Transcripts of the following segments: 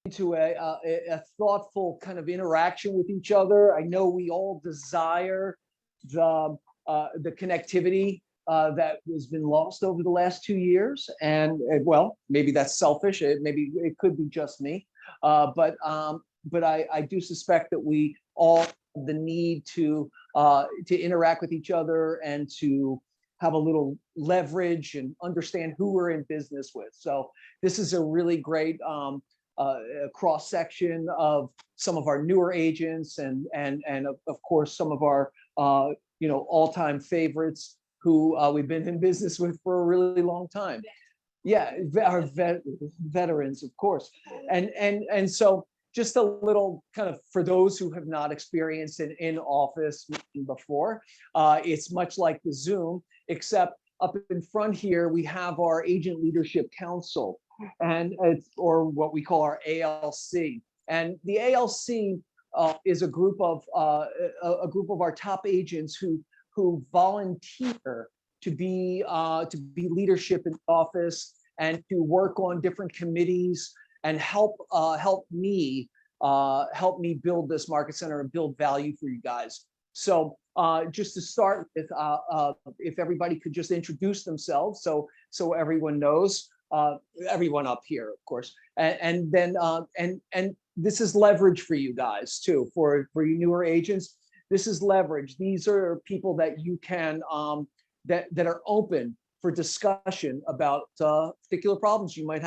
into a thoughtful kind of interaction with each other. I know we all desire the connectivity that has been lost over the last 2 years, and well, maybe that's selfish. Maybe it could be just me, but I do suspect that we all have the need to interact with each other and to have a little leverage and understand who we're in business with. So this is a really great cross section of some of our newer agents and of course some of our all-time favorites who we've been in business with for a really long time. Yeah, our veterans, of course. And so just a little kind of, for those who have not experienced an in-office meeting before, it's much like the Zoom, except up in front here, we have our Agent Leadership Council, and it's, or what we call our ALC. And the ALC is a group of our top agents who volunteer to be leadership in office and to work on different committees and help me build this market center and build value for you guys. So just to start with, if everybody could just introduce themselves, so everyone knows, everyone up here, of course, and then this is leverage for you guys too, for you newer agents. This is leverage. These are people that you can that are open for discussion about particular problems you might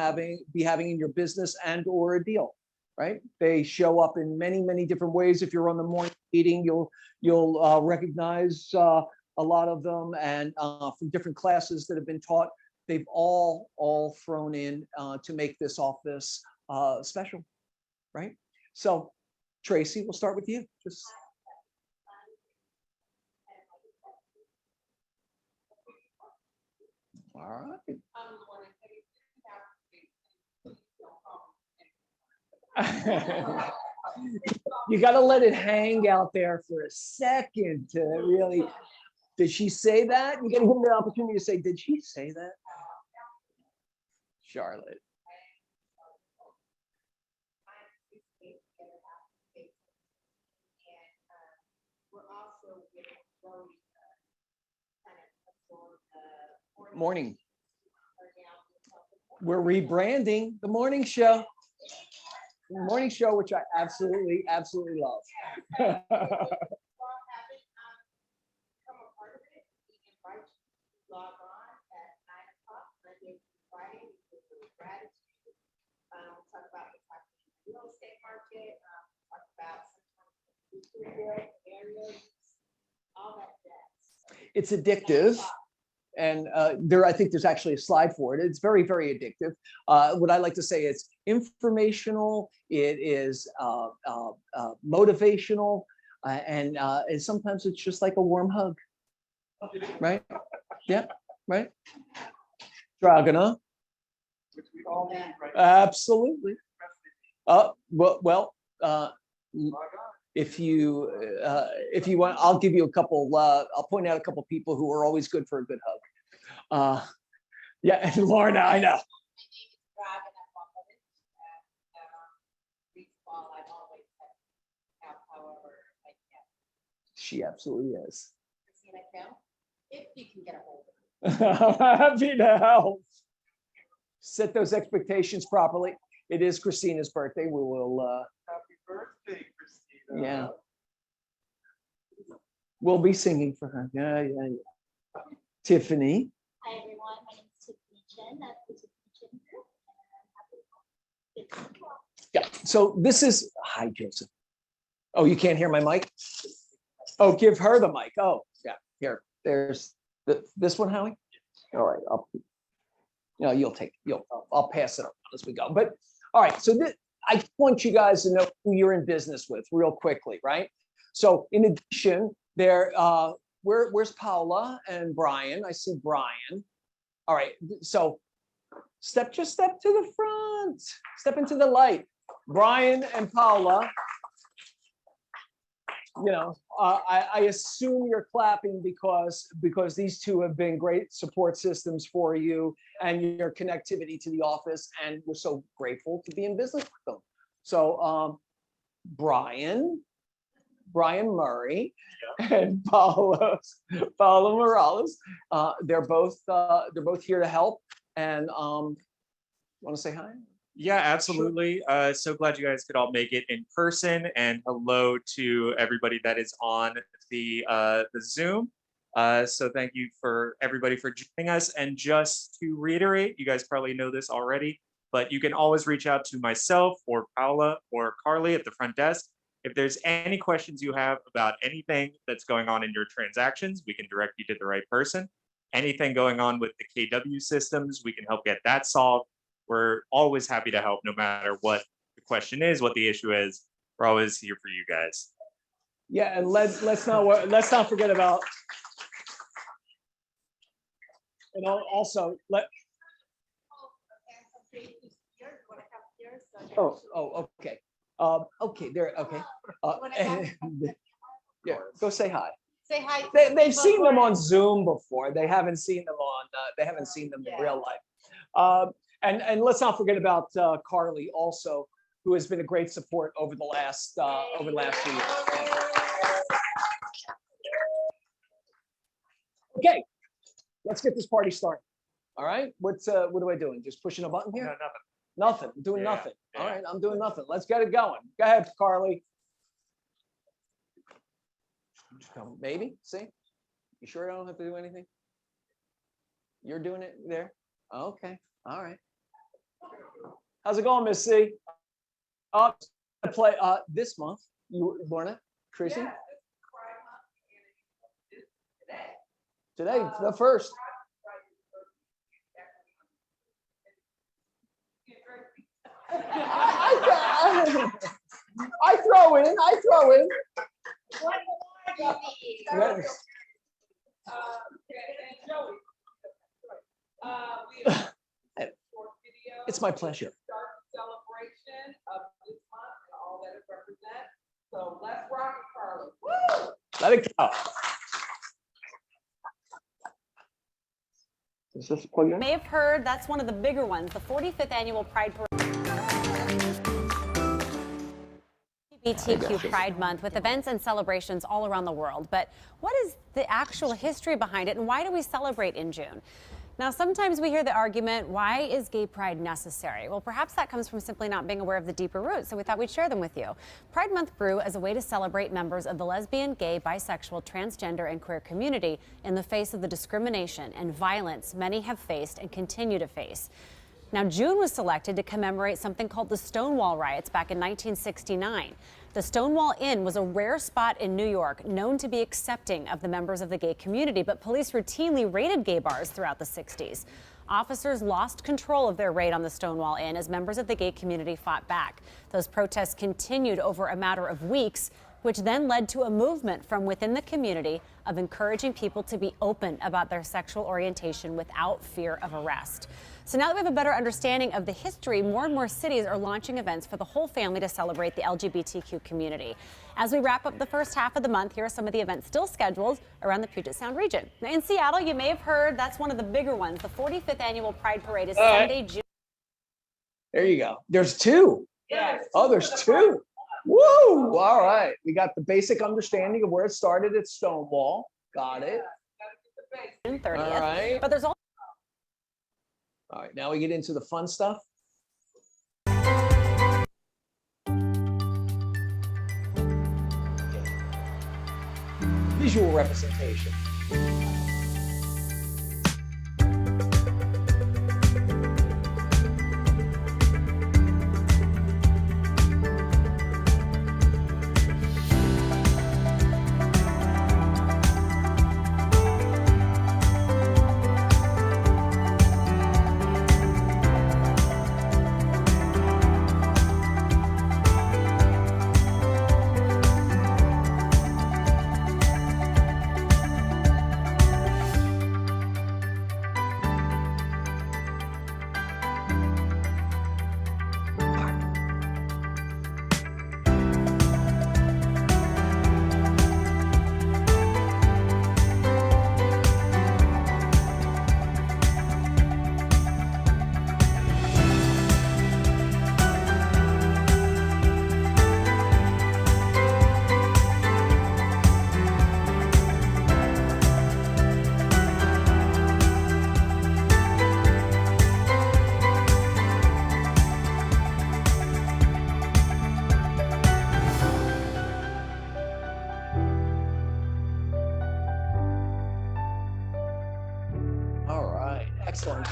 be having in your business and or a deal, right? They show up in many different ways. If you're on the morning meeting, you'll recognize a lot of them, and from different classes that have been taught. They've all thrown in to make this office special, right? So Tracy, we'll start with you. Just all right. You got to let it hang out there for a second to really. Did she say that? You got to give them the opportunity to say, did she say that? Charlotte. Morning. We're rebranding the morning show. Morning show, which I absolutely love. Talk about the real estate market, talk about areas, all that jazz. It's addictive. And I think there's actually a slide for it. It's very addictive. What I like to say is informational. It is motivational, and sometimes it's just like a warm hug, right? Yeah, right. Dragana. Absolutely. Well, if you want, I'll give you a couple. I'll point out a couple people who are always good for a good hug. Yeah, and Lorna, I know. She absolutely is. If you can get a hold of her. Happy to help. Set those expectations properly. It is Christina's birthday. We will. Happy birthday, Christina. Yeah. We'll be singing for her. Yeah. Tiffany. Hi, everyone. My name is Tiffany Chen. That's the Tiffany Chen Group. Yeah. So this is. Hi, Joseph. Oh, you can't hear my mic? Oh, give her the mic. Oh, yeah. Here. There's this one, Howie. All right. I'll pass it on as we go. But all right. So I want you guys to know who you're in business with real quickly, right? So in addition, where's Paula and Brian? I see Brian. All right. So step to the front. Step into the light. Brian and Paula. I assume you're clapping because these two have been great support systems for you and your connectivity to the office, and we're so grateful to be in business with them. So Brian Murray and Paolo Morales, they're both here to help. And want to say hi? Yeah, absolutely. So glad you guys could all make it in person, and hello to everybody that is on the Zoom. So thank you for everybody for joining us. And just to reiterate, you guys probably know this already, but you can always reach out to myself or Paula or Carly at the front desk. If there's any questions you have about anything that's going on in your transactions, we can direct you to the right person. Anything going on with the KW systems, we can help get that solved. We're always happy to help, no matter what the question is, what the issue is. We're always here for you guys. Yeah, and let's not forget about, and also okay. Okay, there, okay. Yeah, go say hi. Say hi. They've seen them on Zoom before. They haven't seen them in real life. And let's not forget about Carly also, who has been a great support over the last few years. Okay, let's get this party started. All right, what am I doing? Just pushing a button here? No, nothing. Nothing. I'm doing Yeah, nothing. yeah. All right, I'm doing nothing. Let's get it going. Go ahead, Carly. Maybe. See? You sure I don't have to do anything? You're doing it there? Okay. All right. How's it going, Miss C? I play this month. You born it, Tracy? Yeah, Today, the first. I throw in. Yes. It's my pleasure. Start the celebration of this month and all that it represents. So let's rock it, Carly. Woo! Let it go. Is this plug in? You may have heard that's one of the bigger ones, the 45th annual Pride Parade. LGBTQ Pride Month with events and celebrations all around the world. But what is the actual history behind it, and why do we celebrate in June? Now, sometimes we hear the argument, why is gay pride necessary? Well, perhaps that comes from simply not being aware of the deeper roots, so we thought we'd share them with you. Pride Month grew as a way to celebrate members of the lesbian, gay, bisexual, transgender, and queer community in the face of the discrimination and violence many have faced and continue to face. Now, June was selected to commemorate something called the Stonewall Riots back in 1969. The Stonewall Inn was a rare spot in New York known to be accepting of the members of the gay community, but police routinely raided gay bars throughout the 60s. Officers lost control of their raid on the Stonewall Inn as members of the gay community fought back. Those protests continued over a matter of weeks, which then led to a movement from within the community of encouraging people to be open about their sexual orientation without fear of arrest. So now that we have a better understanding of the history, more and more cities are launching events for the whole family to celebrate the LGBTQ community. As we wrap up the first half of the month, here are some of the events still scheduled around the Puget Sound region. Now, in Seattle, you may have heard that's one of the bigger ones. The 45th annual Pride Parade is Sunday, June. There you go. There's two. Yes. Oh, there's two. Woo! All right. We got the basic understanding of where it started at Stonewall. Got it. June 30th. All right. But there's also All right. Now we get into the fun stuff. Visual representation.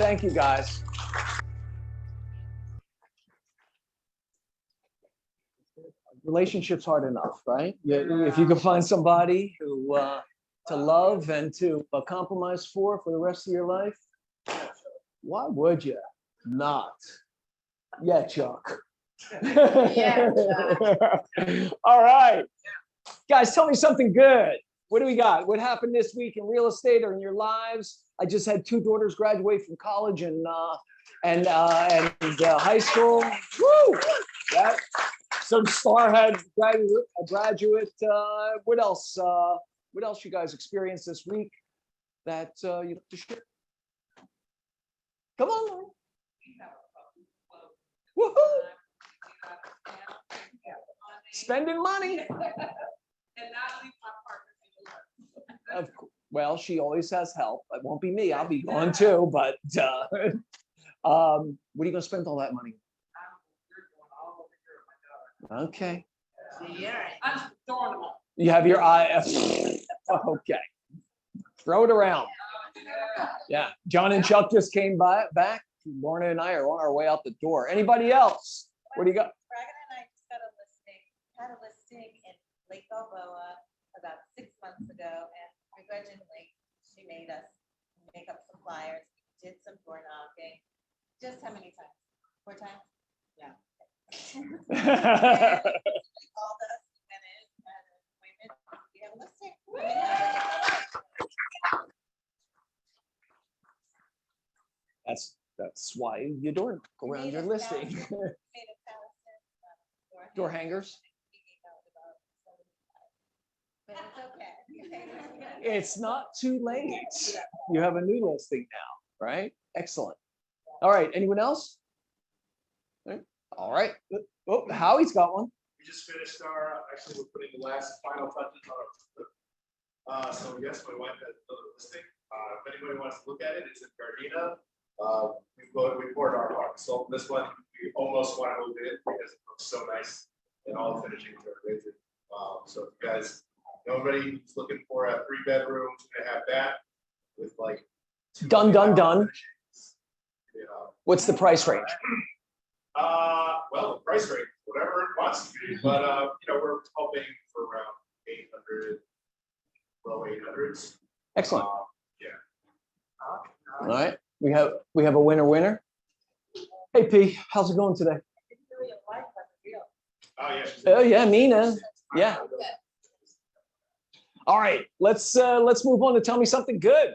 Thank you, guys. Relationship's hard enough, right? If you can find somebody who to love and to compromise for the rest of your life, why would you not? Yeah, Chuck. Yeah, All right, guys, tell me something good. What do we got? What happened this week in real estate or in your lives? I just had 2 daughters graduate from college and high school. Woo! That, some star had graduate. What else? What else you guys experienced this week that you'd like to share? Come on. Woohoo! Spending money. And not leave my partner in the lurch. Well, she always has help. It won't be me. I'll be gone too. But what are you gonna spend all that money? You're going all over here with my daughter. Okay. Yeah. I'm throwing them all. You have your eye. Okay. Throw it around. Yeah. John and Chuck just came back. Lorna and I are on our way out the door. Anybody else? What do you got? Bragan and I just had a listing in Lake Balboa about 6 months ago, and begrudgingly, she made us make up some flyers, did some door knocking. Just how many times? 4 times? Yeah. Called us, went in, had an appointment. We have a listing. Come in, have a- That's why you door go We around made your a listing. thousand- made a thousand, Door hangers. But it's okay. It's not too late. You have a new listing now, right? Excellent. All right. Anyone else? All right. Oh, Howie's got one. We just finished actually we're putting the last final touches on our, so yes, my wife has another listing. If anybody wants to look at it, it's in Gardena. We poured our heart and soul. This one, we almost want to move in because it looks so nice and all the finishings are amazing. So if you guys know anybody who's looking for a 3-bedroom, 2.5 bath with like Done. finishings, you know. What's the price range? Well, the price range, whatever it wants to be, but we're hoping for around 800, low 800s. Excellent. Yeah. All right. We have a winner. Hey P, how's it going today? Oh, yeah. she's- Oh yeah, Mina. Yeah. All right. Let's move on to tell me something good.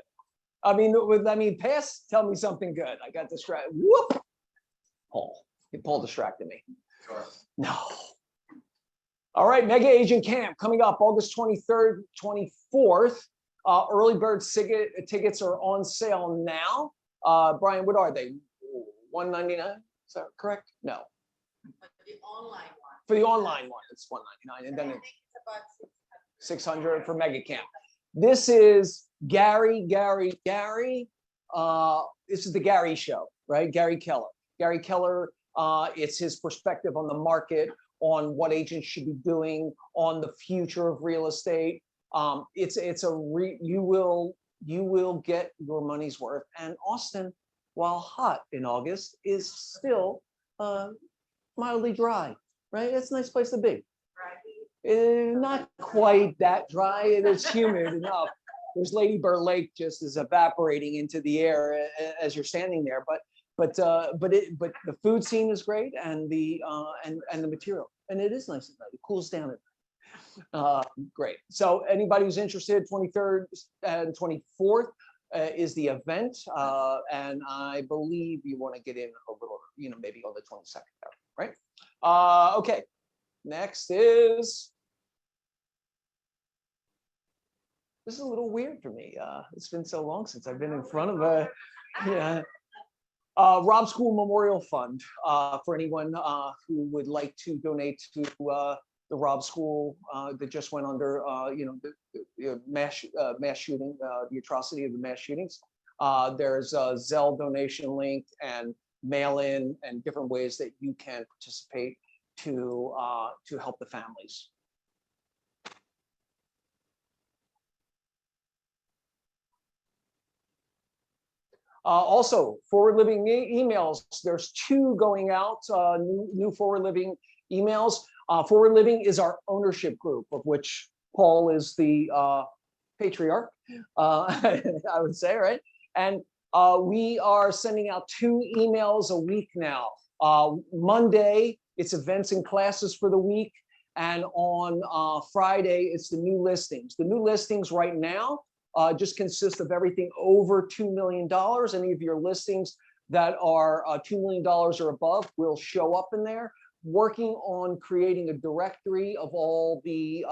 Pass. Tell me something good. I got distracted. Whoop. Paul distracted me. Sorry. No. All right, Mega Agent Camp coming up August 23rd, 24th. Early bird tickets are on sale now. Brian, what are they? $199? Is that correct? No. But the online one. For the online one, it's $199, and I then think it's about 600 for Mega Camp. This is Gary. This is the Gary Show, right? Gary Keller. Gary Keller, it's his perspective on the market, on what agents should be doing, on the future of real estate. You will get your money's worth. And Austin, while hot in August, is still mildly dry, right? It's a nice place to be. Not quite that dry. It is humid enough. There's Lady Bird Lake just is evaporating into the air as you're standing there. But the food scene is great, and the material, and it is nice at night. It cools down at night. Great. So anybody who's interested, 23rd and 24th is the event, and I believe you want to get in a little, maybe on the 22nd, right? Okay. Next is. This is a little weird for me. It's been so long since I've been in front of a. Yeah. Rob School Memorial Fund for anyone who would like to donate to the Rob School that just went under, the mass shooting, the atrocity of the mass shootings. There's a Zelle donation link and mail-in and different ways that you can participate to help the families. Also, Forward Living emails, there's 2 going out, new Forward Living emails. Forward Living is our ownership group, of which Paul is the patriarch, I would say, right? And we are sending out 2 emails a week now. Monday, it's events and classes for the week. And on Friday, it's the new listings. The new listings right now just consist of everything over $2 million. Any of your listings that are $2 million or above will show up in there. Working on creating a directory of all the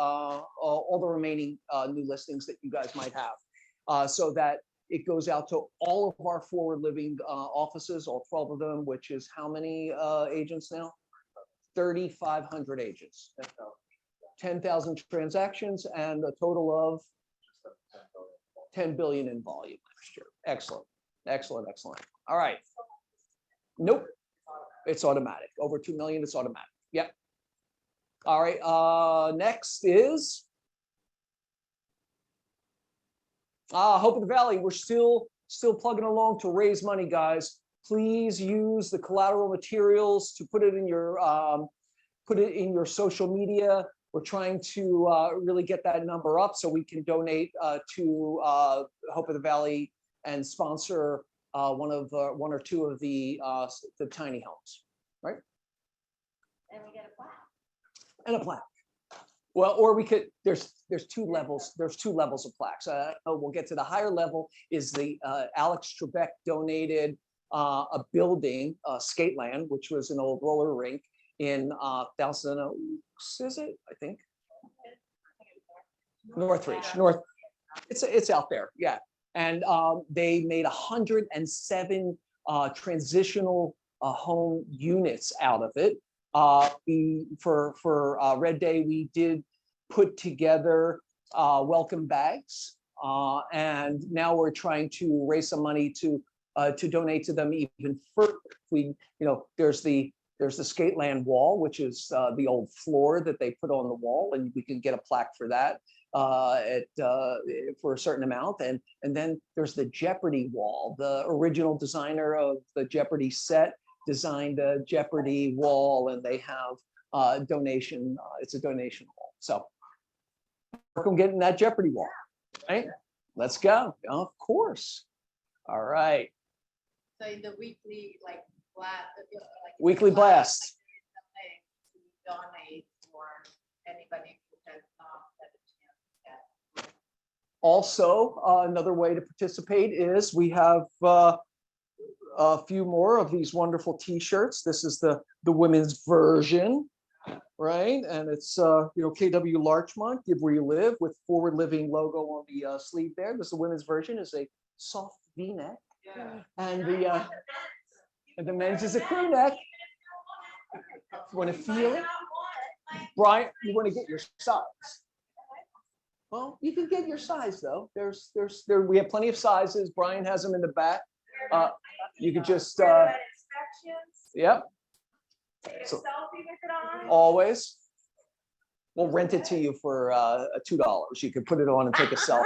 remaining new listings that you guys might have, so that it goes out to all of our Forward Living offices, all 12 of them, which is how many agents now? 3,500 agents, 10,000 transactions, and a total of 10 billion in volume last year. Excellent, excellent, excellent. All right. Nope, it's automatic. Over 2 million, it's automatic. Yep. All right. Next is Hope of the Valley. We're still plugging along to raise money, guys. Please use the collateral materials to put it in your social media. We're trying to really get that number up so we can donate to Hope of the Valley and sponsor one or two of the tiny homes, right? And we get a plaque. And a plaque. Well, or we could. There's 2 levels. There's 2 levels of plaques. We'll get to the higher level. Is the Alex Trebek donated a building, Skateland, which was an old roller rink in Thousand Oaks, is it? I think Northridge. It's out there, yeah. And they made 107 transitional home units out of it. For Red Day, we did put together welcome bags, and now we're trying to raise some money to donate to them even further. There's the Skateland wall, which is the old floor that they put on the wall, and we can get a plaque for that for a certain amount. And then there's the Jeopardy wall. The original designer of the Jeopardy set designed a Jeopardy wall, and they have donation. It's a donation wall. So work on getting that Jeopardy wall. Right? Let's go. Of course. All right. So in the weekly, blast. Weekly blast. Donate for anybody who has not had a chance yet. Also, another way to participate is we have a few more of these wonderful T-shirts. This is the women's version, right? And it's KW Larchmont, Give Where You Live, with Forward Living logo on the sleeve there. This is the women's version. Is a soft V-neck, and the men's is a crew neck. You want to feel it, Brian? You want to get your size? Well, you can get your size though. We have plenty of sizes. Brian has them in the back. You could just yep. So, always. We'll rent it to you for $2. You could put it on and take a selfie.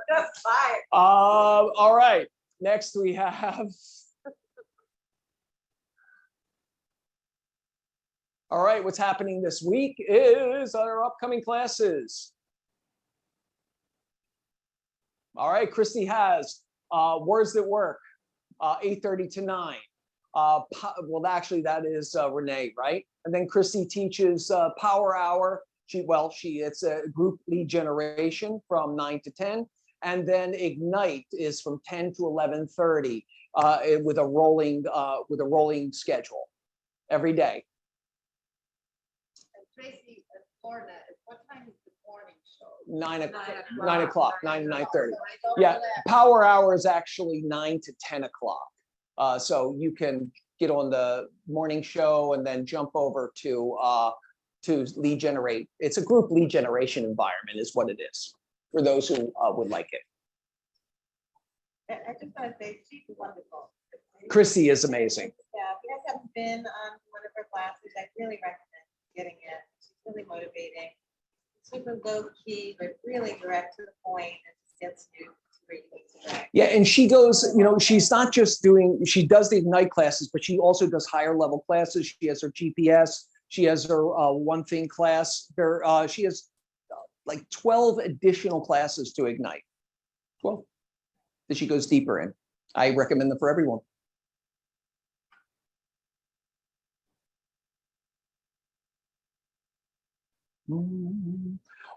That's fine. All right. Next we have. All right, what's happening this week is our upcoming classes. All right, Christy has Words That Work, 8:30 to 9. Well, actually, that is Renee, right? And then Christy teaches Power Hour. It's a group lead generation from 9 to 10. And then Ignite is from 10 to 11:30 with a rolling schedule every day. And Tracy, at Florida, what time is the morning show? 9 9 o'clock, 9 to 9:30. Yeah, Power Hour is actually 9 to 10 o'clock. So you can get on the morning show and then jump over to lead generate. It's a group lead generation environment is what it is for those who would like it. I just want to say she's wonderful. Chrissy is amazing. Yeah, if you guys haven't been on one of her classes, I really recommend getting it. She's really motivating, super low key, but really direct to the point, and just gets you to where you need to Yeah, and she goes, she's not just she does the Ignite classes, but she also does higher level classes. She has her GPS, she has her one thing class. She has like 12 additional classes to Ignite. 12 that she goes deeper in. I recommend them for everyone.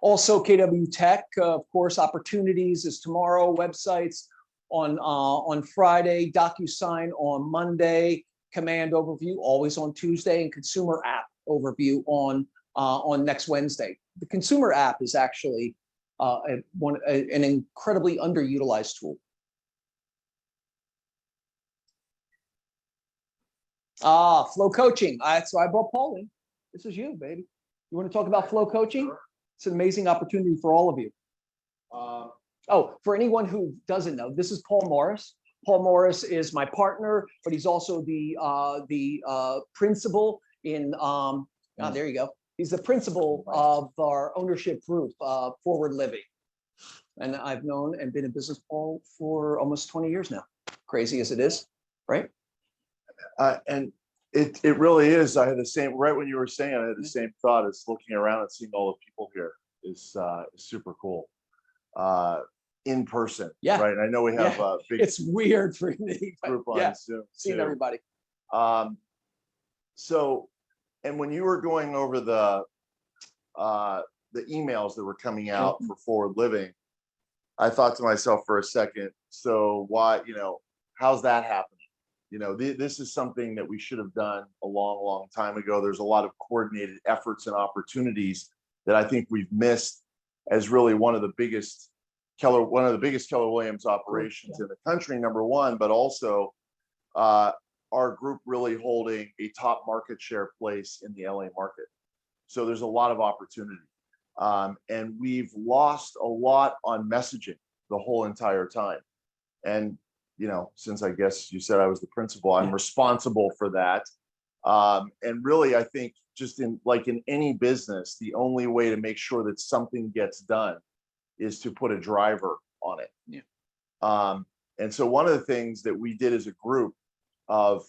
Also, KW Tech, of course, opportunities is tomorrow. Websites on Friday, DocuSign on Monday, Command Overview always on Tuesday, and Consumer App Overview on next Wednesday. The Consumer App is actually an incredibly underutilized tool. Flow coaching. That's why I brought Paul in. This is you, baby. You want to talk about flow coaching? It's an amazing opportunity for all of you. For anyone who doesn't know, this is Paul Morris. Paul Morris is my partner, but he's also the principal in, there you go. He's the principal of our ownership group, Forward Living. And I've known and been in business, Paul, for almost 20 years now. Crazy as it is, right? And it really is. I had the same, right when you were saying it, I had the same thought as looking around and seeing all the people here is super cool. In person, Yeah. Right. I know we have a big it's weird for me, group on Zoom. Seeing everybody. So, and when you were going over the emails that were coming out for Forward Living, I thought to myself for a second, so why, how's that happening? This is something that we should have done a long time ago. There's a lot of coordinated efforts and opportunities that I think we've missed as really one of the biggest Keller Williams operations in the country, number one, but also our group really holding a top market share place in the LA market. So there's a lot of opportunity. And we've lost a lot on messaging the whole entire time. And, since I guess you said I was the principal, I'm responsible for that. And really, I think just in any business, the only way to make sure that something gets done is to put a driver on it. Yeah. And so one of the things that we did as a group of,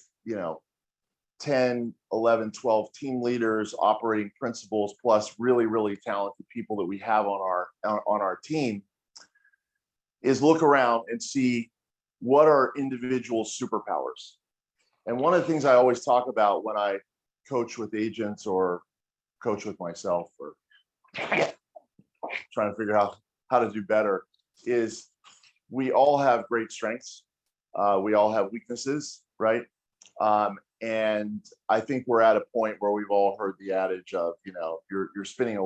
10, 11, 12 team leaders, operating principals, plus really, really talented people that we have on our team is look around and see what are individual superpowers. And one of the things I always talk about when I coach with agents or coach with myself or trying to figure out how to do better is we all have great strengths. We all have weaknesses, right? And I think we're at a point where we've all heard the adage of, you're spending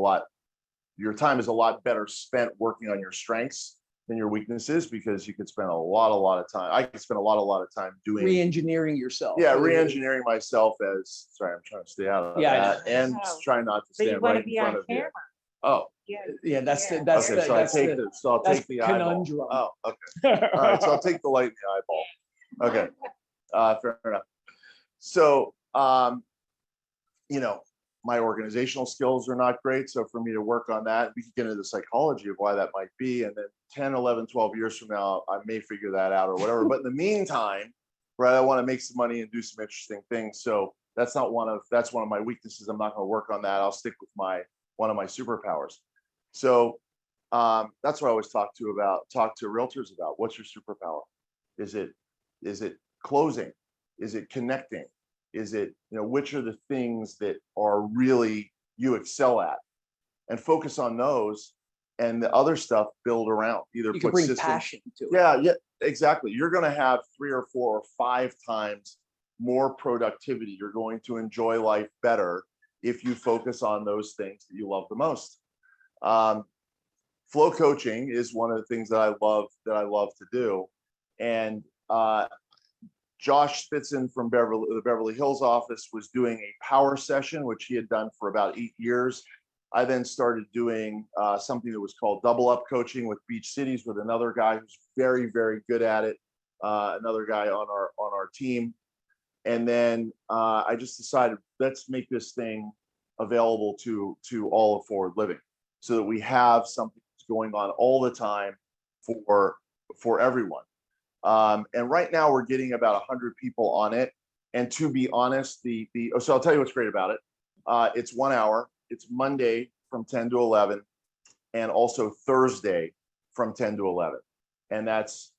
your time is a lot better spent working on your strengths than your weaknesses, because you could spend a lot of time. I could spend a lot of time doing re-engineering yourself. Yeah, re-engineering myself as, sorry, I'm trying to stay out of that and trying not to stand right in front of you. Oh, yeah, that's okay. So I'll take the eyeball. Conundrum. Oh, okay. All right. So I'll take the light in the eyeball. Okay. Fair enough. So, my organizational skills are not great. So for me to work on that, we can get into the psychology of why that might be. And then 10, 11, 12 years from now, I may figure that out or whatever. But in the meantime, right, I want to make some money and do some interesting things. So that's one of my weaknesses. I'm not going to work on that. I'll stick with one of my superpowers. So that's what I always talk to realtors about. What's your superpower? Is it closing? Is it connecting? Is it, which are the things that are really you excel at, and focus on those, and the other stuff build around. Either you put can bring systems, passion to it. Yeah, exactly. You're going to have 3 or 4 or 5 times more productivity. You're going to enjoy life better if you focus on those things that you love the most. Flow coaching is one of the things that I love to do, and Josh Spitzen from the Beverly Hills office was doing a power session, which he had done for about 8 years. I then started doing something that was called double up coaching with Beach Cities with another guy who's very, very good at it. Another guy on our team. And then I just decided, let's make this thing available to all of Forward Living, so that we have something that's going on all the time for for everyone. And right now we're getting about 100 people on it. And to be honest, so I'll tell you what's great about it. It's 1 hour. It's Monday from 10 to 11, and also Thursday from 10 to 11. And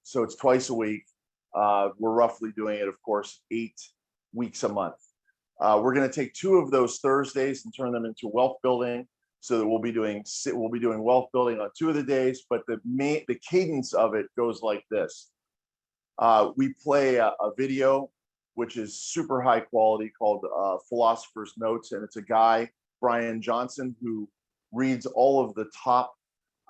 so it's twice a week. We're roughly doing it, of course, 8 weeks a month. We're going to take 2 of those Thursdays and turn them into wealth building. So that we'll be doing wealth building on 2 of the days, but the cadence of it goes like this. We play a video, which is super high quality, called Philosopher's Notes. And it's a guy, Brian Johnson, who reads all of the top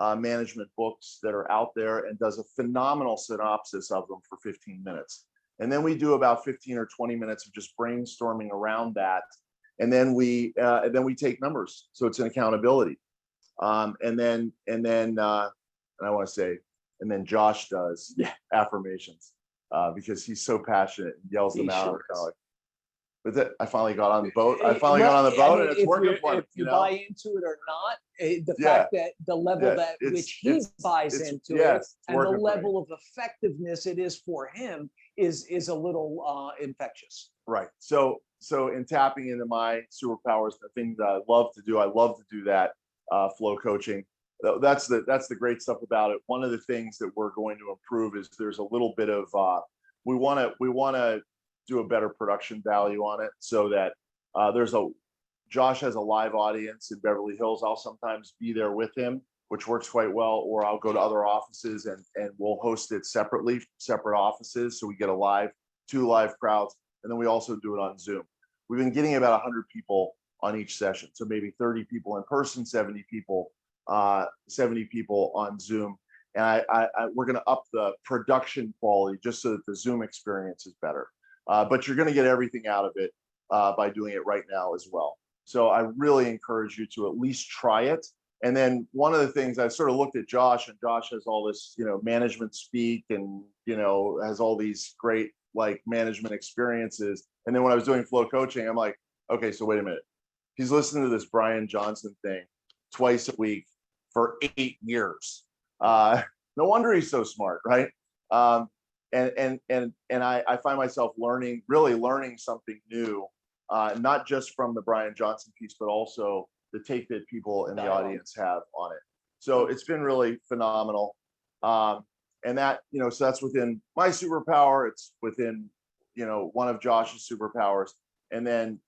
management books that are out there and does a phenomenal synopsis of them for 15 minutes. And then we do about 15 or 20 minutes of just brainstorming around that. And then we take numbers. So it's an accountability. And then Josh does affirmations because he's so passionate and yells them out. But I finally got on the boat. And it's working for me. If you buy into it or not, the fact that the level which he buys into it and the level of effectiveness it is for him is a little infectious. Right. So in tapping into my superpowers, the things that I love to do that flow coaching. That's the great stuff about it. One of the things that we're going to improve is there's a little bit of we want to do a better production value on it, so that Josh has a live audience in Beverly Hills. I'll sometimes be there with him, which works quite well, or I'll go to other offices and we'll host it separate offices. So we get 2 live crowds, and then we also do it on Zoom. We've been getting about 100 people on each session. So maybe 30 people in person, 70 people on Zoom. And we're going to up the production quality just so that the Zoom experience is better. But you're going to get everything out of it by doing it right now as well. So I really encourage you to at least try it. And then one of the things I sort of looked at Josh, and Josh has all this, management speak and, has all these great management experiences. And then when I was doing flow coaching, I'm like, okay, so wait a minute. He's listening to this Brian Johnson thing twice a week for 8 years. No wonder he's so smart, right? And I find myself really learning something new, not just from the Brian Johnson piece, but also the take that people in the audience have on it. So it's been really phenomenal. And that, so that's within my superpower. It's within, one of Josh's superpowers. And then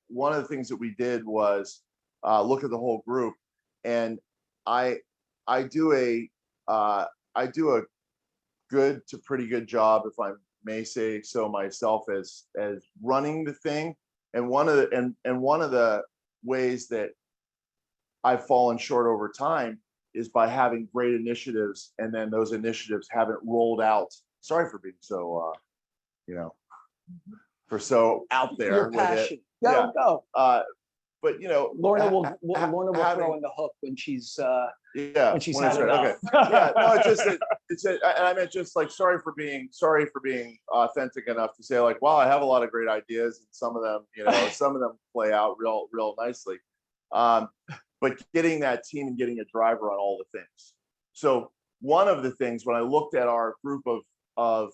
one of the things that we did was look at the whole group, and I do a good to pretty good job, if I may say so myself, as running the thing. And one of the ways that I've fallen short over time is by having great initiatives, and then those initiatives haven't rolled out. Sorry for being so so out there. Your passion. Go. But Lorna will throw in the hook when she's when she's had enough. Yeah, no, and I meant just sorry for being authentic enough to say wow, I have a lot of great ideas, and some of them play out real nicely. But getting that team and getting a driver on all the things. So one of the things when I looked at our group of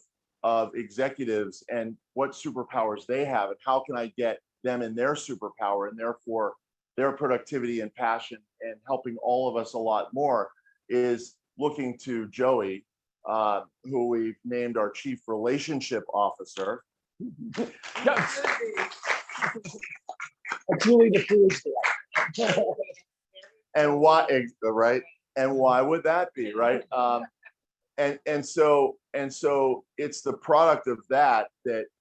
executives and what superpowers they have, and how can I get them in their superpower, and therefore their productivity and passion, and helping all of us a lot more, is looking to Joey, who we've named our Chief Relationship Officer. That's really the fool's day. And why, right? And why would that be, right? And so it's the product of that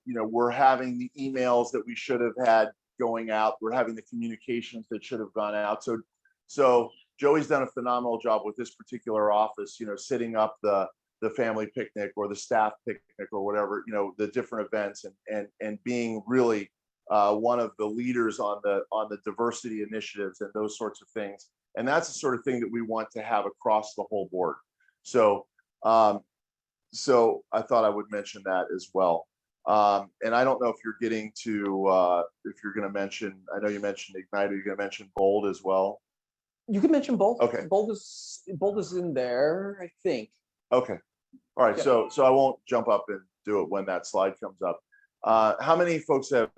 we're having the emails that we should have had going out. We're having the communications that should have gone out. So Joey's done a phenomenal job with this particular office, setting up the family picnic or the staff picnic or whatever, the different events, and being really one of the leaders on the diversity initiatives and those sorts of things. And that's the sort of thing that we want to have across the whole board. So I thought I would mention that as well. And I don't know if you're getting to, if you're going to mention, I know you mentioned Ignite, are you going to mention Bold as well? You can mention both. Okay. Bold is in there, I think. Okay. All right, Yeah. so I won't jump up and do it when that slide comes up. How many folks have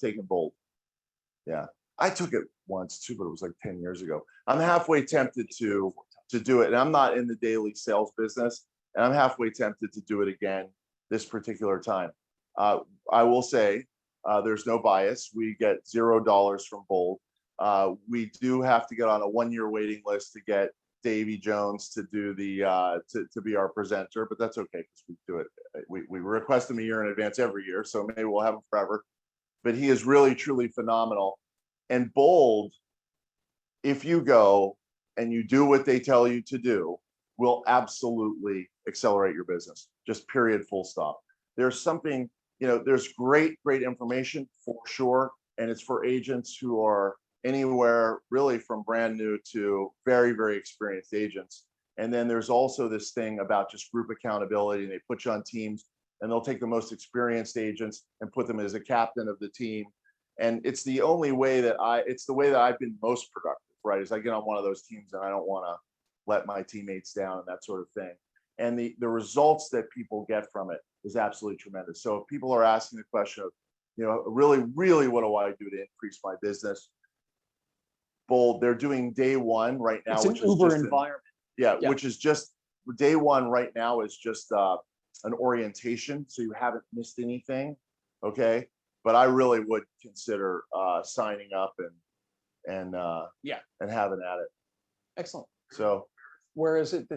taken Bold? Yeah, I took it once too, but it was like 10 years ago. I'm halfway tempted to do it, and I'm not in the daily sales business, and I'm halfway tempted to do it again this particular time. I will say there's no bias. We get $0 from Bold. We do have to get on a 1-year waiting list to get Davy Jones to do the to be our presenter, but that's okay because we do it. We request him a year in advance every year, so maybe we'll have him forever. But he is really truly phenomenal. And Bold, if you go and you do what they tell you to do, will absolutely accelerate your business. Just period, full stop. There's something, there's great information for sure, and it's for agents who are anywhere really from brand new to very, very experienced agents. And then there's also this thing about just group accountability, and they put you on teams, and they'll take the most experienced agents and put them as a captain of the team. And it's the only way that it's the way that I've been most productive, right? Is I get on one of those teams and I don't want to let my teammates down and that sort of thing. And the results that people get from it is absolutely tremendous. So if people are asking the question of, really, really, what do I do to increase my business? Bold, they're doing day one right now, It's an which is Uber just environment. yeah, Yeah. which is just day one right now is just an orientation, so you haven't missed anything. Okay, but I really would consider signing up and having at it. Excellent. So Where is it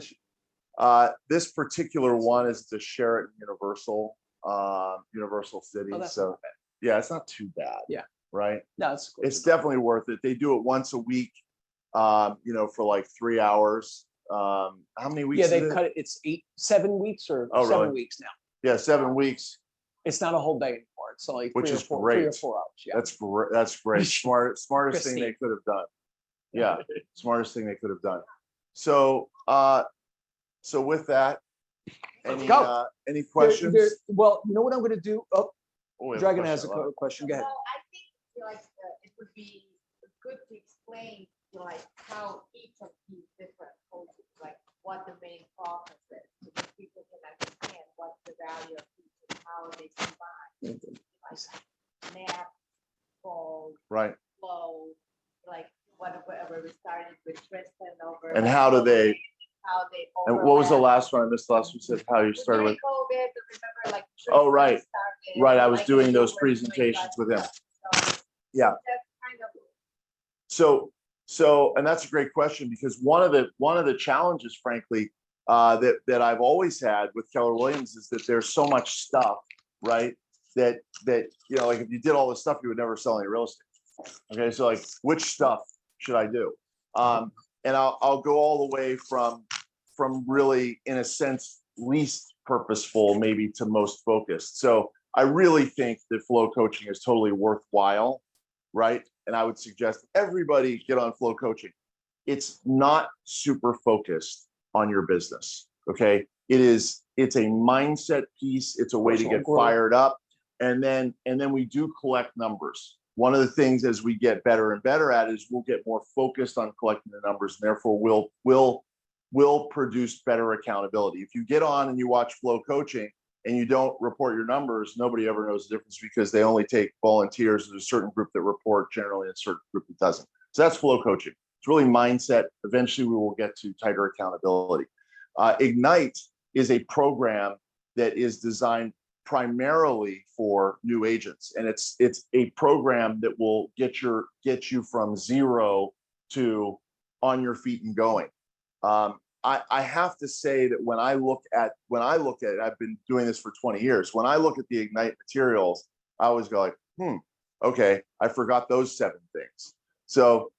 this particular one is the Sheraton Universal City. Oh, that's So not bad. yeah, it's not too bad. Yeah. Right. No, It's definitely worth it. They do it once a week, for like 3 hours. How many weeks? Yeah, they is it? cut it. It's 7 weeks or Oh, 7 really? weeks now. Yeah, 7 weeks. It's not a whole day anymore. It's only Which 3 or is 4, 3 or great. 4 hours. Yeah. That's great. That's great. Smartest thing they Christine. could have done. Yeah, smartest thing they could have done. So, so with that, Let's any go. any questions? Well, you know what I'm going to do? Oh, Oh, we have Dragon question. has a question. Go ahead. Well, I think it would be good to explain how each of these different coaches, what the main process is, so that people can understand what the value of each and how they combine. Nap, fold, Right. flow, whatever we started with Tristan over. And how do they? How they. And what was the overlap. last one? I missed the last one. You said how you started with. During COVID, remember, Oh, right. Tristan Right, I started, was like, doing you those were doing presentations that with him. stuff. So Yeah. that's kind of. So, and that's a great question, because one of the challenges, frankly, that I've always had with Keller Williams is that there's so much stuff, right? That like if you did all this stuff, you would never sell any real estate. Okay, so like, which stuff should I do? And I'll go all the way from really, in a sense, least purposeful maybe to most focused. So I really think that flow coaching is totally worthwhile, right? And I would suggest everybody get on flow coaching. It's not super focused on your business. Okay. It's a mindset piece. It's a way to Personal get growth. fired up. And then we do collect numbers. One of the things as we get better and better at is we'll get more focused on collecting the numbers, and therefore we'll produce better accountability. If you get on and you watch flow coaching and you don't report your numbers, nobody ever knows the difference, because they only take volunteers. There's a certain group that report generally, and a certain group that doesn't. So that's flow coaching. It's really mindset. Eventually we will get to tighter accountability. Ignite is a program that is designed primarily for new agents. And it's a program that will get you from zero to on your feet and going. I have to say that when I look at it, I've been doing this for 20 years. When I look at the Ignite materials, I always go like, okay, I forgot those 7 things. So,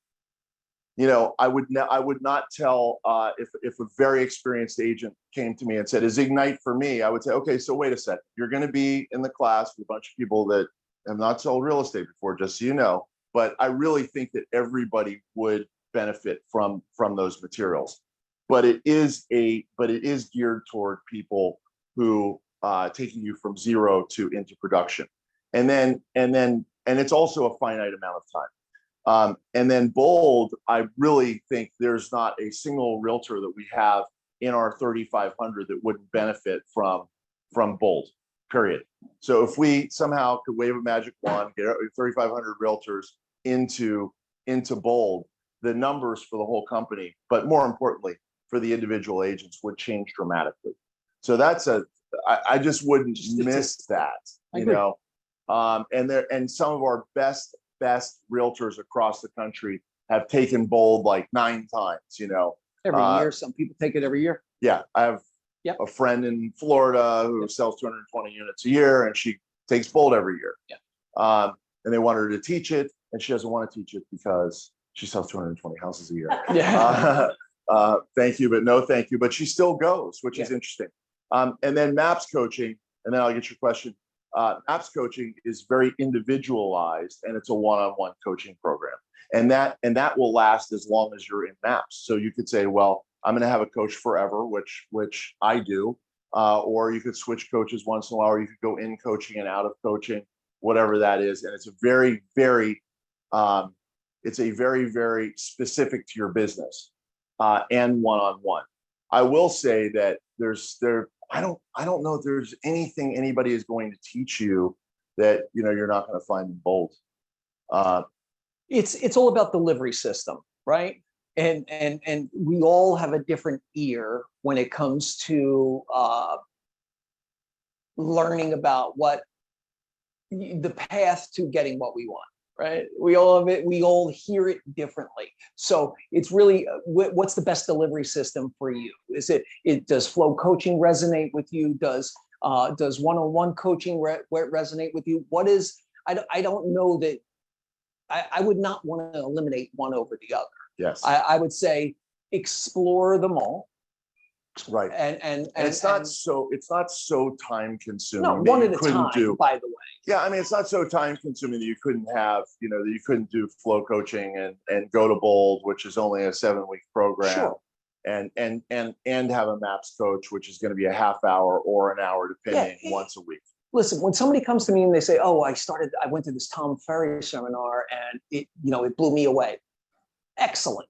I would not tell if a very experienced agent came to me and said, "Is Ignite for me?" I would say, "Okay, so wait a second. You're going to be in the class with a bunch of people that have not sold real estate before, just so you know. But I really think that everybody would benefit from those materials. But it is geared toward people who taking you from zero to into production, and it's also a finite amount of time. And then Bold, I really think there's not a single realtor that we have in our 3,500 that wouldn't benefit from Bold, period. So if we somehow could wave a magic wand, get 3,500 realtors into Bold, the numbers for the whole company, but more importantly, for the individual agents would change dramatically. So I just wouldn't miss that, you know. And some of our best realtors across the country have taken Bold like 9 times, you know. Every year, some people take it every year. Yeah, I have Yep. a friend in Florida who sells 220 units a year, and she takes Bold every year. Yeah. And they want her to teach it, and she doesn't want to teach it because she sells 220 houses a year. Yeah. Thank you, but no thank you. But she still goes, which is Yeah. interesting. And then MAPS coaching, and then I'll get your question. MAPS coaching is very individualized, and it's a one-on-one coaching program. And that will last as long as you're in MAPS. So you could say, well, I'm going to have a coach forever, which I do, or you could switch coaches once in a while, or you could go in coaching and out of coaching, whatever that is. And it's a very, very specific to your business and one-on-one. I will say that I don't know if there's anything anybody is going to teach you that, you know, you're not going to find in Bold. It's all about delivery system, right? And we all have a different ear when it comes to learning about what the path to getting what we want, right? We all have it. We all hear it differently. So it's really what's the best delivery system for you? Is does flow coaching resonate with you? Does one-on-one coaching resonate with you? What is I don't know that. I would not want to eliminate one over the other. Yes. I would say explore them all. Right. And it's not so time consuming. No, one at a time, do. by the way. Yeah, I mean, it's not so time consuming that you couldn't have, you know, that you couldn't do flow coaching and go to Bold, which is only a 7-week program. Sure. And have a MAPS coach, which is going to be a half hour or an hour, depending, once a week. Listen, when somebody comes to me and they say, "Oh, I went to this Tom Ferry seminar and it blew me away." Excellent.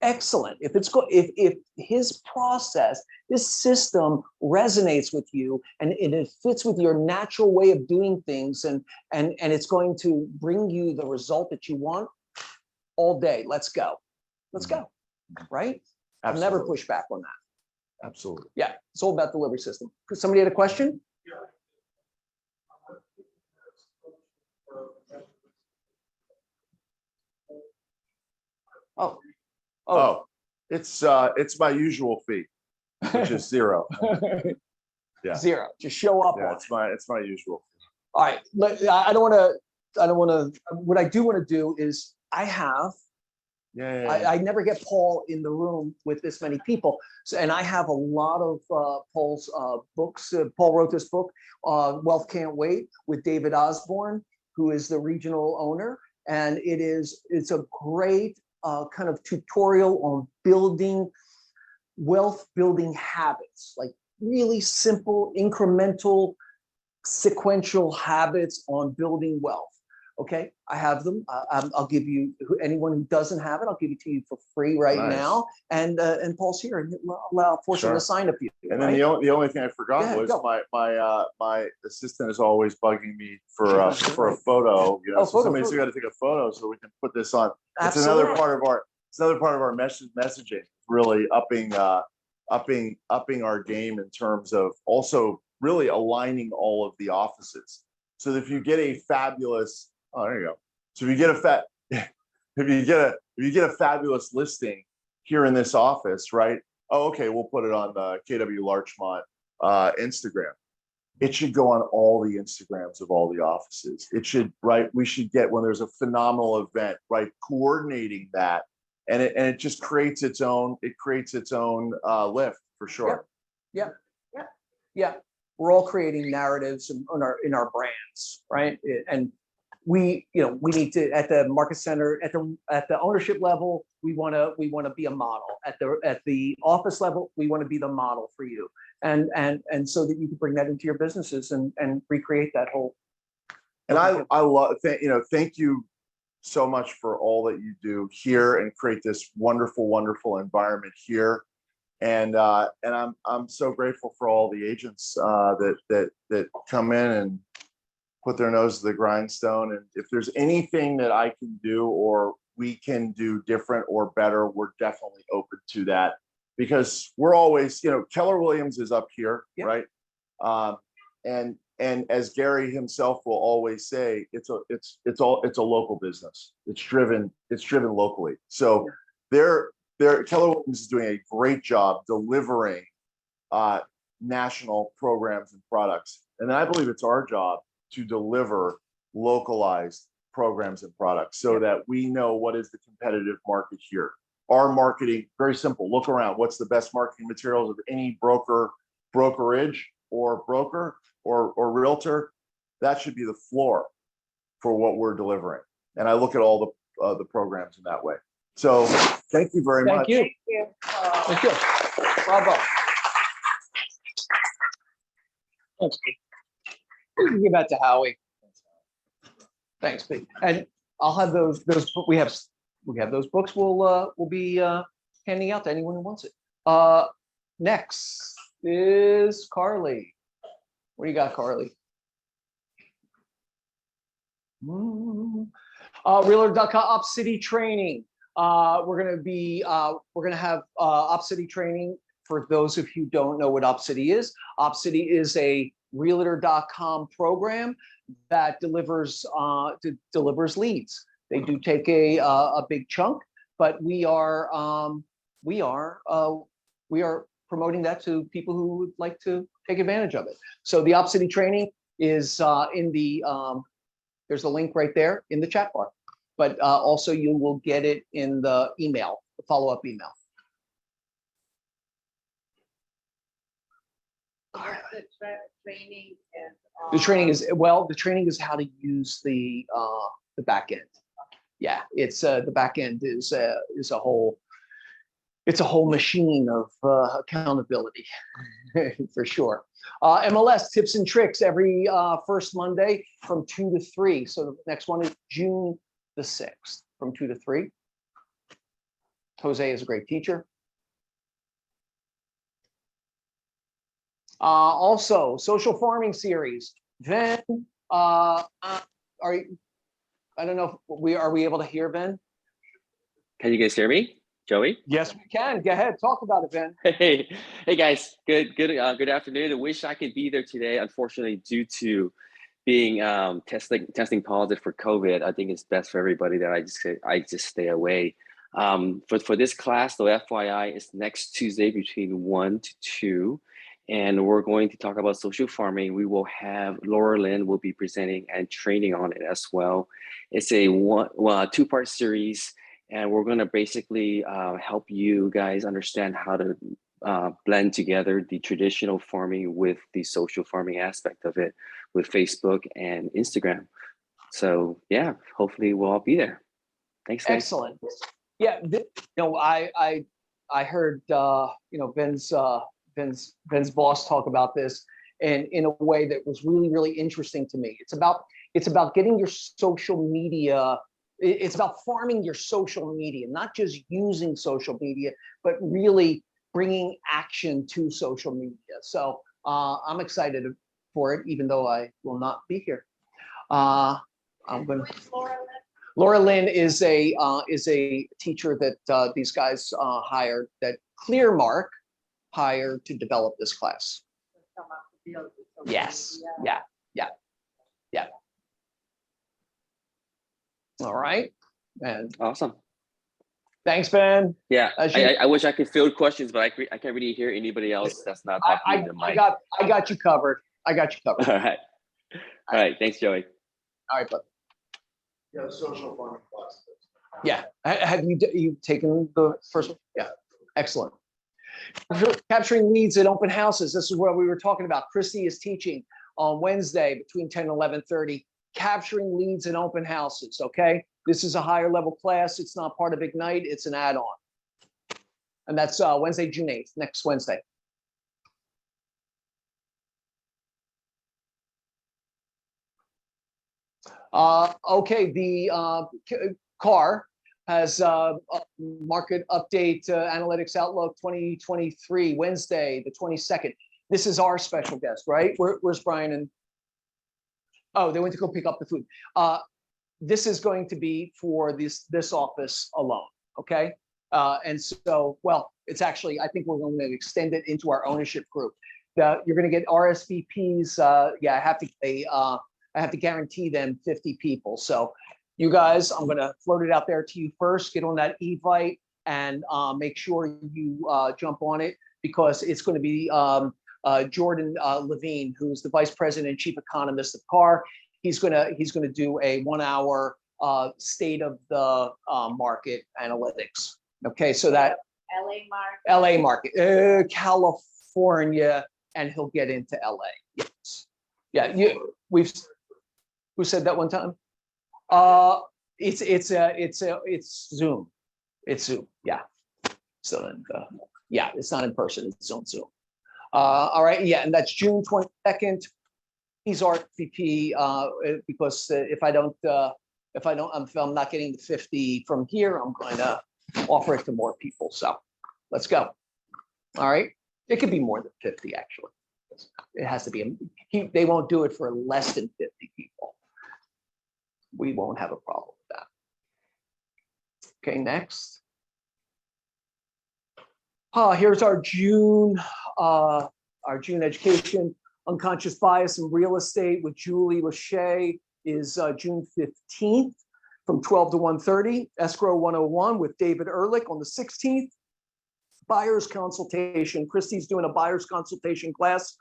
If his process, this system resonates with you and it fits with your natural way of doing things and it's going to bring you the result that you want all day. Let's go. Right? I'll never push back on that. Absolutely. Yeah. It's all about delivery system. Somebody had a question? Oh, it's my usual fee, which is 0. Yeah. 0. Just show up. Yeah, on it's my usual fee. All right. I don't want to. What I do want to do is I I never get Paul in the room with this many people. So, and I have a lot of Paul's books. Paul wrote this book, Wealth Can't Wait, with David Osborne, who is the regional owner. And it's a great kind of tutorial on building wealth building habits, like really simple, incremental, sequential habits on building wealth. Okay, I have them. I'll give you, anyone who doesn't have it, I'll give it to you for free right now. And Paul's here, and I'll force him to sign up you. And then the only thing I forgot was my assistant is always bugging me for a photo. You know, so somebody's got to take a photo so we can put this on. It's another part of our messaging. Really upping our game in terms of also really aligning all of the offices. So that if you get a fabulous, there you go. So if you get a fabulous listing here in this office, right? Oh, okay, we'll put it on the KW Larchmont Instagram. It should go on all the Instagrams of all the offices. It should, right? We should get, when there's a phenomenal event, right? Coordinating that, and it just creates its own. It creates its own lift for sure. Yeah. We're all creating narratives in our brands, right? And we need to, at the market center, at the ownership level, we want to be a model. At the office level, we want to be the model for you, and so that you can bring that into your businesses and recreate that whole. And I love, thank you so much for all that you do here and create this wonderful, wonderful environment here. And I'm so grateful for all the agents that come in and put their nose to the grindstone. And if there's anything that I can do or we can do different or better, we're definitely open to that, because we're always, Keller Williams is up here, Yeah. right? And as Gary himself will always say, it's a local business. It's driven locally. So Keller Williams is doing a great job delivering national programs and products. And then I believe it's our job to deliver localized programs and products so that we know what is the competitive market here. Our marketing, very simple, look around. What's the best marketing materials of any brokerage or broker or realtor? That should be the floor for what we're delivering. And I look at all the programs in that way. So thank you very much. Thank you. Thank you. Bravo. Thanks, Pete. Give that to Howie. Thanks, Pete. And I'll have those, we have those books we'll be handing out to anyone who wants it. Next is Carly. What do you got, Carly? Realtor.com Op City training. We're gonna have Op City training. For those of you who don't know what Op City is a Realtor.com program that delivers leads. They do take a big chunk, but we are promoting that to people who would like to take advantage of it. So the Op City training is in the there's a link right there in the chat bar, but also you will get it in the email, the follow-up email. Training and. The training is how to use the back end. Yeah, it's the back end is a whole machine of accountability for sure. MLS tips and tricks every first Monday from 2 to 3. So the next one is June the 6th from 2 to 3. Jose is a great teacher. Also, social farming series. Then, I don't know if are we able to hear Ben? Can you guys hear me, Joey? Yes, we can. Go ahead, talk about it, Ben. Hey guys, good afternoon. I wish I could be there today. Unfortunately, due to being testing positive for COVID, I think it's best for everybody that I just stay away. For this class, though, FYI, it's next Tuesday between 1 to 2. And we're going to talk about social farming. We will have Laura Lynn will be presenting and training on it as well. It's a two-part series, and we're going to basically help you guys understand how to blend together the traditional farming with the social farming aspect of it with Facebook and Instagram. So yeah, hopefully we'll all be there. Thanks, guys. Excellent. Yeah, I heard Ben's boss talk about this, and in a way that was really, really interesting to me. It's about getting your social media. It's about farming your social media, not just using social media, but really bringing action to social media. So I'm excited for it, even though I will not be here. Laura Lynn is a teacher that these guys hired, that Clearmark hired to develop this class. Yes. Yeah. All right. And Awesome. thanks, Ben. Yeah, I wish I could field questions, but I can't really hear anybody else that's not talking to the mic. I got you covered. All right. Thanks, Joey. All right, bud. Yeah, social farming class. Yeah. Have you taken the first one? Yeah. Excellent. Capturing leads at open houses. This is what we were talking about. Christy is teaching on Wednesday between 10 and 11:30. Capturing leads in open houses. Okay. This is a higher level class. It's not part of Ignite. It's an add-on. And that's Wednesday, June 8th, next Wednesday. Okay. The car. has a market update, analytics outlook 2023, Wednesday, the 22nd. This is our special guest, right? Where's Brian and? Oh, they went to go pick up the food. This is going to be for this office alone, okay? And so, well, it's actually, I think we're going to extend it into our ownership group. You're going to get RSVPs. Yeah, I have to guarantee them 50 people. So you guys, I'm going to float it out there to you first. Get on that Evite and make sure you jump on it, because it's going to be Jordan Levine, who's the vice president and chief economist of CAR. He's gonna do a 1 hour state of the market analytics. Okay, so that LA market, California, and he'll get into LA. Yes, yeah. Who said that one time? It's Zoom. It's Zoom. Yeah. So then, yeah, it's not in person. It's on Zoom. All right. Yeah, and that's June 22nd. He's RSVP because if I'm not getting the 50 from here, I'm going to offer it to more people. So let's go. All right. It could be more than 50, actually. It has to be. They won't do it for less than 50 people. We won't have a problem with that. Okay, next. Here's our June education. Unconscious bias in real estate with Julie Lachey is June 15th from 12 to 1:30. Escrow 101 with David Ehrlich on the 16th. Buyer's consultation. Christy's doing a buyer's consultation class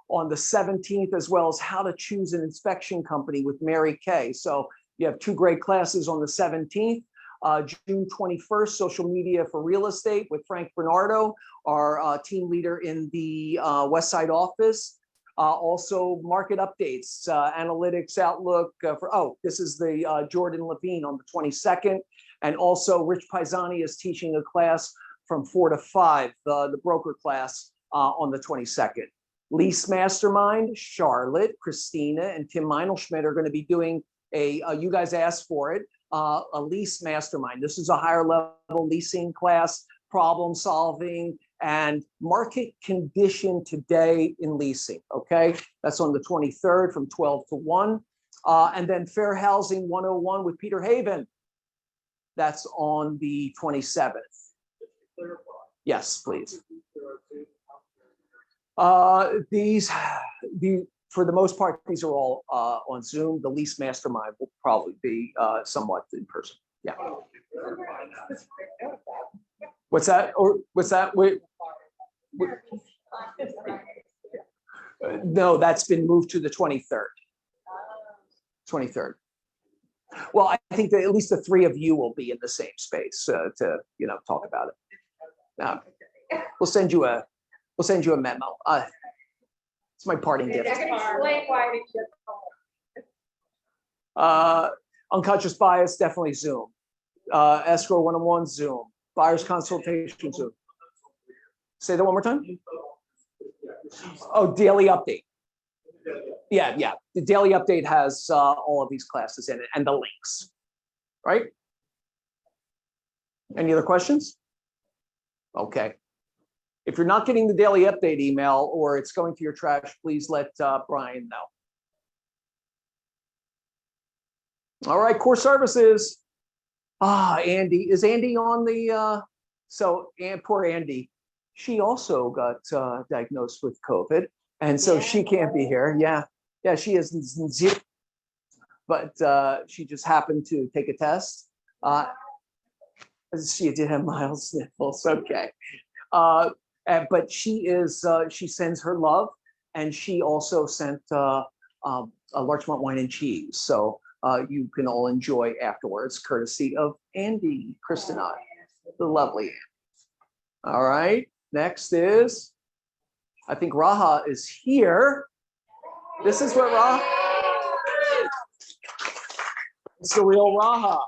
on the 17th, as well as how to choose an inspection company with Mary Kay. So you have two great classes on the 17th. June 21st, social media for real estate with Frank Bernardo, our team leader in the West Side office. Also market updates, analytics outlook this is the Jordan Levine on the 22nd. And also Rich Paisani is teaching a class from 4 to 5, the broker class on the 22nd. Lease Mastermind, Charlotte, Christina, and Tim Meinelschmidt are going to be doing you guys asked for it, a lease mastermind. This is a higher level leasing class, problem solving, and market condition today in leasing, okay? That's on the 23rd from 12 to 1. And then Fair Housing 101 with Peter Haven. That's on the 27th. Yes, please. For the most part, these are all on Zoom. The lease mastermind will probably be somewhat in person. Yeah. What's that? Or what's that? Wait. No, that's been moved to the 23rd. 23rd. Well, I think that at least the three of you will be in the same space to talk about it. We'll send you a memo. It's my parting gift. Unconscious bias, definitely Zoom. Escrow 101, Zoom. Buyer's consultation, Zoom. Say that one more time. Oh, daily update. Yeah. The daily update has all of these classes in it and the links, right? Any other questions? Okay. If you're not getting the daily update email or it's going to your trash, please let Brian know. All right, core services. Andy, is Andy on the, poor Andy, she also got diagnosed with COVID. And so she can't be here. Yeah, she is zero, but she just happened to take a test. She did have mild sniffles, okay. But she sends her love, and she also sent a Larchmont wine and cheese. So you can all enjoy afterwards, courtesy of Andy, Kristen, and I, the lovely Andy. All right, next is, I think Raha is here. This is what Raha, it's the real Raha.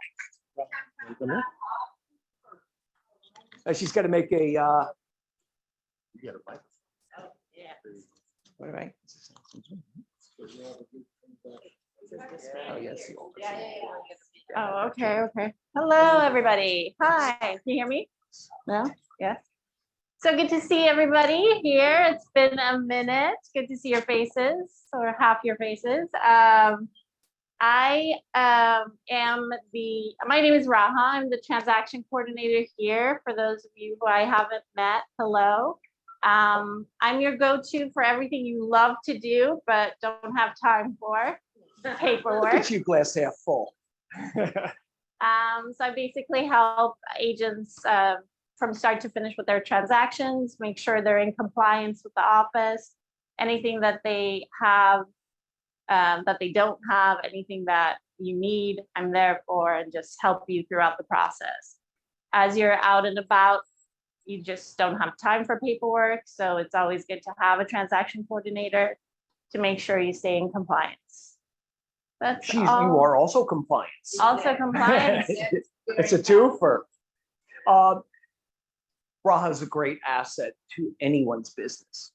She's got to make a, You got it right. what right? Oh, yes. Yeah. Oh, okay, okay. Hello, everybody. Hi, can you hear me? No? Yes. So good to see everybody here. It's been a minute. Good to see your faces, or half your faces. My name is Raha. I'm the transaction coordinator here. For those of you who I haven't met, hello. I'm your go-to for everything you love to do, but don't have time for, paperwork. Look at you, glass half full. So I basically help agents from start to finish with their transactions, make sure they're in compliance with the office, anything that they have, that they don't have, anything that you need, I'm there for, and just help you throughout the process. As you're out and about, you just don't have time for paperwork, so it's always good to have a transaction coordinator to make sure you stay in compliance. That's You all. are also compliance. Also compliance. It's a twofer. Raha is a great asset to anyone's business.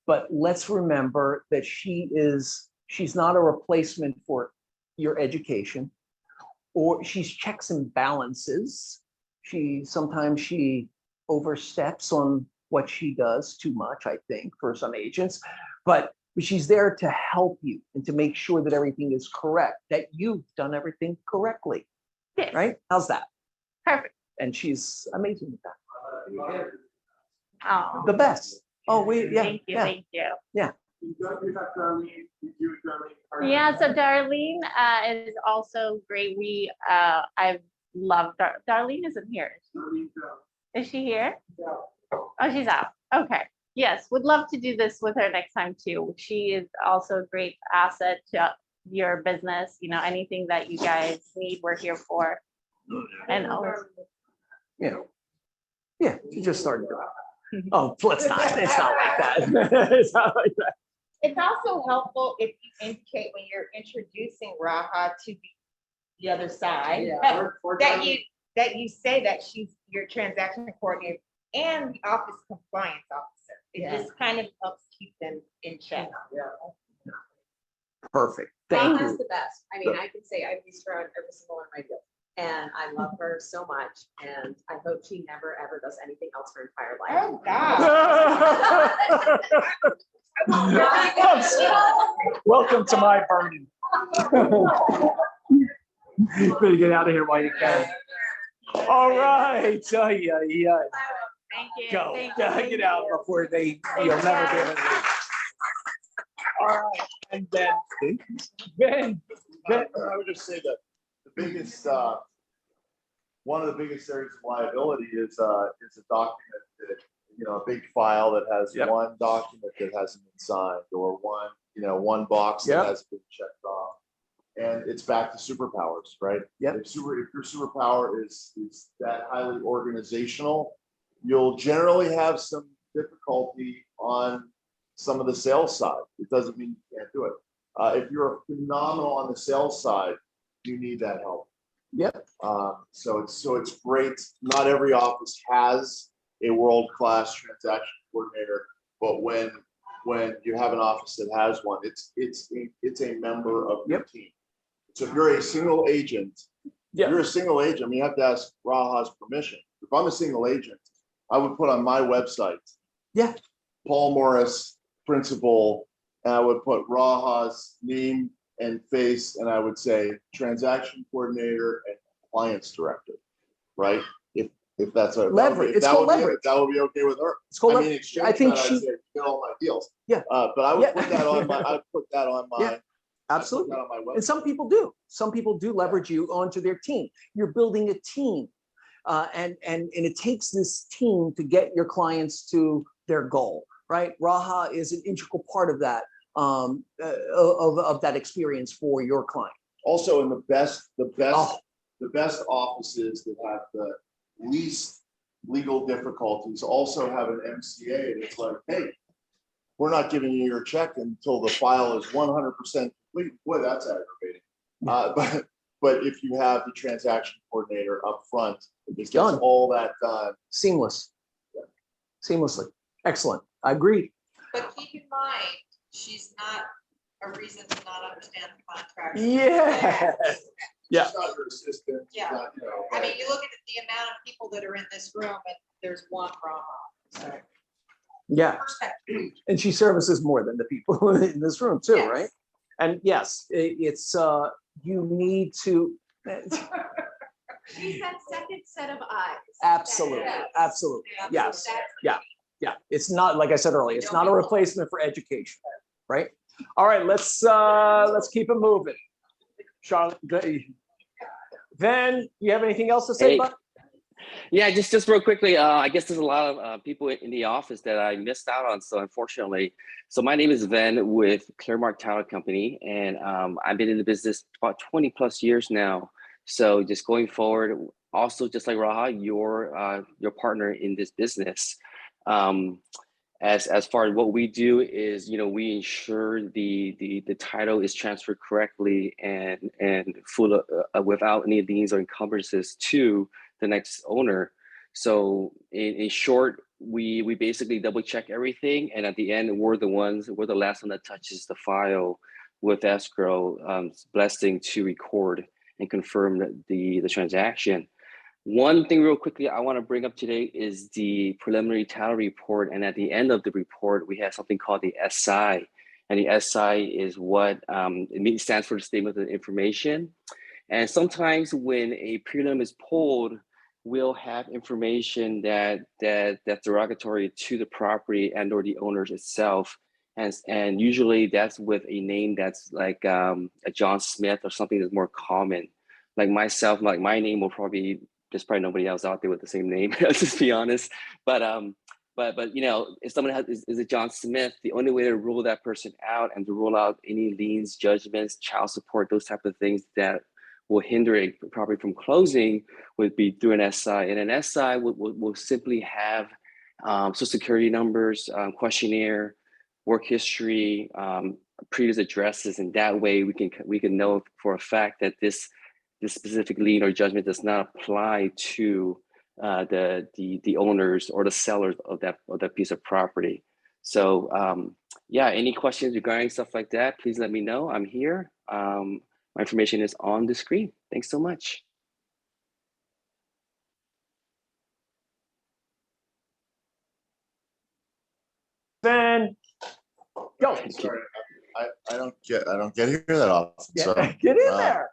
But let's remember that she's not a replacement for your education, or she's checks and balances. Sometimes she oversteps on what she does too much, I think, for some agents, but she's there to help you and to make sure that everything is correct, that you've done everything correctly. Yes. Right? How's that? Perfect. And she's amazing with that. Oh, The best. Oh, yeah. thank you, yeah. thank you. Yeah. Yeah, so Darlene is also great. I've loved Darlene isn't here. Is she here? Oh, she's out. Okay. Yes, would love to do this with her next time too. She is also a great asset to your business. You know, anything that you guys need, we're here for. And always. Yeah. Yeah, she just started. Oh, it's not like that. It's not like that. It's also helpful if you indicate when you're introducing Raha to the other side, that you say that she's your transaction coordinator and the office compliance officer. It just kind of helps keep them in check. Perfect. Thank Raha's you. the best. I mean, I can say I've used her on every single one of my deals. And I love her so much, and I hope she never, ever does anything else her entire life. Oh, God. Welcome to my burden. You better get out of here while you can. All right. Yeah. Thank you. Go. Thank you, Get thank out you. before you'll never be able to leave. All right. And then, I would just say that the biggest, one of the biggest areas of liability is a document that, a big file that has Yep. one document that hasn't been signed, or one box that Yep. hasn't been checked off. And it's back to superpowers, right? Yep. If your superpower is that highly organizational, you'll generally have some difficulty on some of the sales side. It doesn't mean you can't do it. If you're phenomenal on the sales side, you need that help. Yep. So it's great. Not every office has a world-class transaction coordinator, but when you have an office that has one, it's a member of your team. So if you're a single agent, you're a single agent. I mean, you have to ask Raha's permission. If I'm a single agent, I would put on my website, Paul Morris, principal, and I would put Raha's name and face, and I would say transaction coordinator and compliance director, right? If that's a leverage. It's called leverage. That would be okay with her. It's called I mean, exchange I think that, she I'd say, get all my deals. Yeah. But I would put that on my. I'd put that on my. Yeah. Absolutely. On my website. And some people do. Some people do leverage you onto their team. You're building a team, and it takes this team to get your clients to their goal, right? Raha is an integral part of that, of that experience for your client. Also, in the best offices that have the least legal difficulties also have an MCA that's like, hey, we're not giving you your check until the file is 100% complete. Boy, that's aggravating. But if you have the transaction coordinator up front, it gets all that done. Seamless. Seamlessly. Excellent. I agree. But keep in mind, she's not a reason to not understand the contract. Yeah. Yeah. She's not your assistant. she's Yeah. not, you know, I mean, you look at the amount of people that are in this room and there's one Raha. So Yeah. perspective. And she services more than the people in this room too, Yes. right? And yes, it's, you need to. She's that second set of eyes. Absolutely, Yes. absolutely, yes, That's- yeah. It's not, like I said earlier, it's not a replacement for education, right? All right, let's keep it moving. Charlotte, then, you have anything else to say, Hey. bud? Yeah, just real quickly. I guess there's a lot of people in the office that I missed out on. So unfortunately, so my name is Ven with Clearmark Title Company, and I've been in the business about 20 plus years now. So just going forward, also just like Raha, your partner in this business. As far as what we do is, we ensure the title is transferred correctly and full without any liens or encumbrances to the next owner. So in short, we basically double check everything, and at the end, we're the last one that touches the file with escrow, blessing to record and confirm the transaction. One thing real quickly I want to bring up today is the preliminary title report. And at the end of the report, we have something called the SI. And the SI is what it stands for the Statement of Information. And sometimes when a prelim is pulled, we'll have information that's derogatory to the property and or the owners itself. And usually that's with a name that's like a John Smith or something that's more common. Like myself, like my name will probably, there's probably nobody else out there with the same name, let's just be honest. But if someone is a John Smith, the only way to rule that person out and to rule out any liens, judgments, child support, those type of things that will hinder a property from closing would be through an SI. And an SI will simply have social security numbers, questionnaire, work history, previous addresses, and that way we can know for a fact that this specific lien or judgment does not apply to the owners or the sellers of that piece of property. So any questions regarding stuff like that, please let me know. I'm here. My information is on the screen. Thanks so much. Then, go. Sorry, I don't get here that often. So Get in there.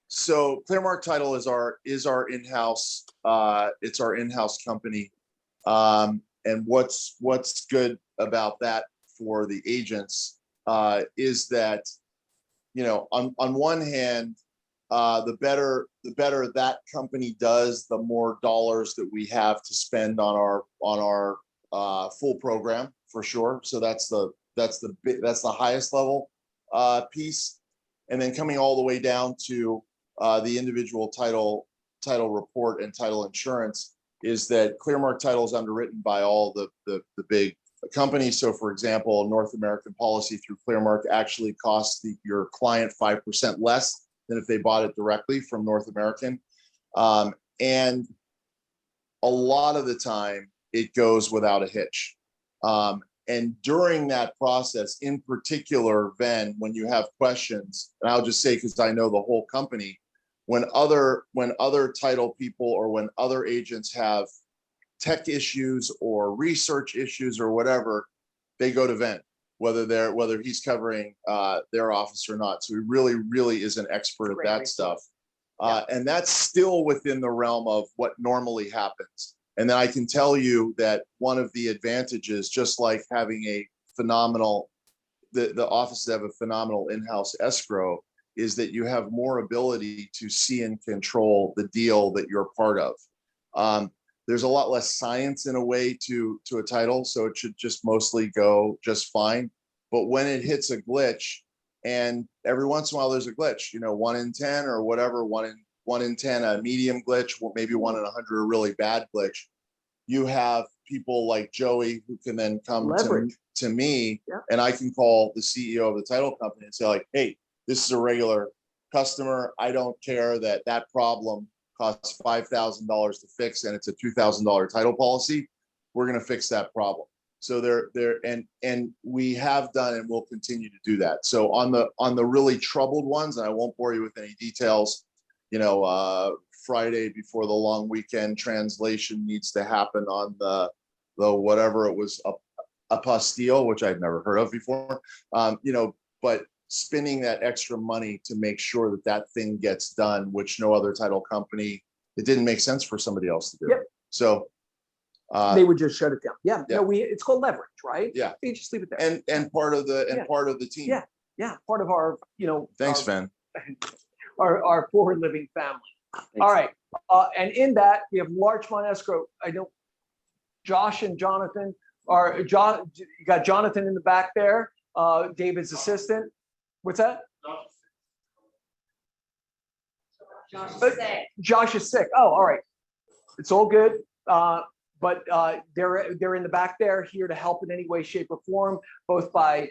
So Clearmark Title is our in-house, it's our in-house company. And what's good about that for the agents is that, on one hand, the better that company does, the more dollars that we have to spend on our full program, for sure. So that's the highest level piece. And then coming all the way down to the individual title report and title insurance is that Clearmark Title is underwritten by all the big companies. So for example, North American policy through Clearmark actually costs your client 5% less than if they bought it directly from North American. And a lot of the time it goes without a hitch. And during that process, in particular, Ven, when you have questions, and I'll just say, because I know the whole company, when other title people or when other agents have tech issues or research issues or whatever, they go to Ven, whether he's covering their office or not. So he really is an expert at that stuff. And that's still within the realm of what normally happens. And then I can tell you that one of the advantages, just like having a phenomenal, the offices have a phenomenal in-house escrow, is that you have more ability to see and control the deal that you're part of. There's a lot less science in a way to a title, so it should just mostly go just fine. But when it hits a glitch, and every once in a while there's a glitch, 1 in 10 or whatever, 1 in 10 a medium glitch, maybe 1 in 100 a really bad glitch. You have people like Joey who can then come to me, and I can call the CEO of the title company and say like, hey, this is a regular customer. I don't care that problem costs $5,000 to fix and it's a $2,000 title policy. We're going to fix that problem. So and we have done and will continue to do that. So on the really troubled ones, and I won't bore you with any details, Friday before the long weekend, translation needs to happen on the whatever it was, a apostille, which I'd never heard of before. But spending that extra money to make sure that that thing gets done, which no other title company, it didn't make sense for somebody else to do. Yep. So They would just shut it down. Yeah, yeah. no, it's called leverage, right? Yeah. You just leave it there. and part of the team. Yeah. Yeah, part of our, Thanks, our, Van. our forward living family. All right, and in that we have Larchmont Escrow. I know Josh and Jonathan are you got Jonathan in the back there, David's assistant. What's that? Josh is sick. Josh is sick. Oh, all right. It's all good. But they're in the back there, here to help in any way, shape, or form, both by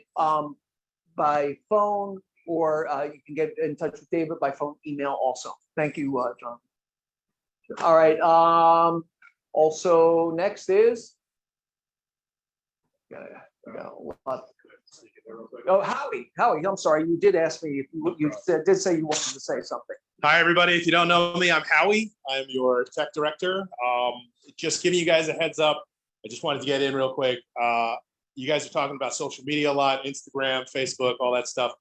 phone, or you can get in touch with David by phone, email also. Thank you, John. All right. Also, next is. Oh, Howie, I'm sorry. You did ask me if you did say you wanted to say something. Hi, everybody. If you don't know me, I'm Howie. I'm your tech director. Just giving you guys a heads up. I just wanted to get in real quick. You guys are talking about social media a lot, Instagram, Facebook, all that stuff.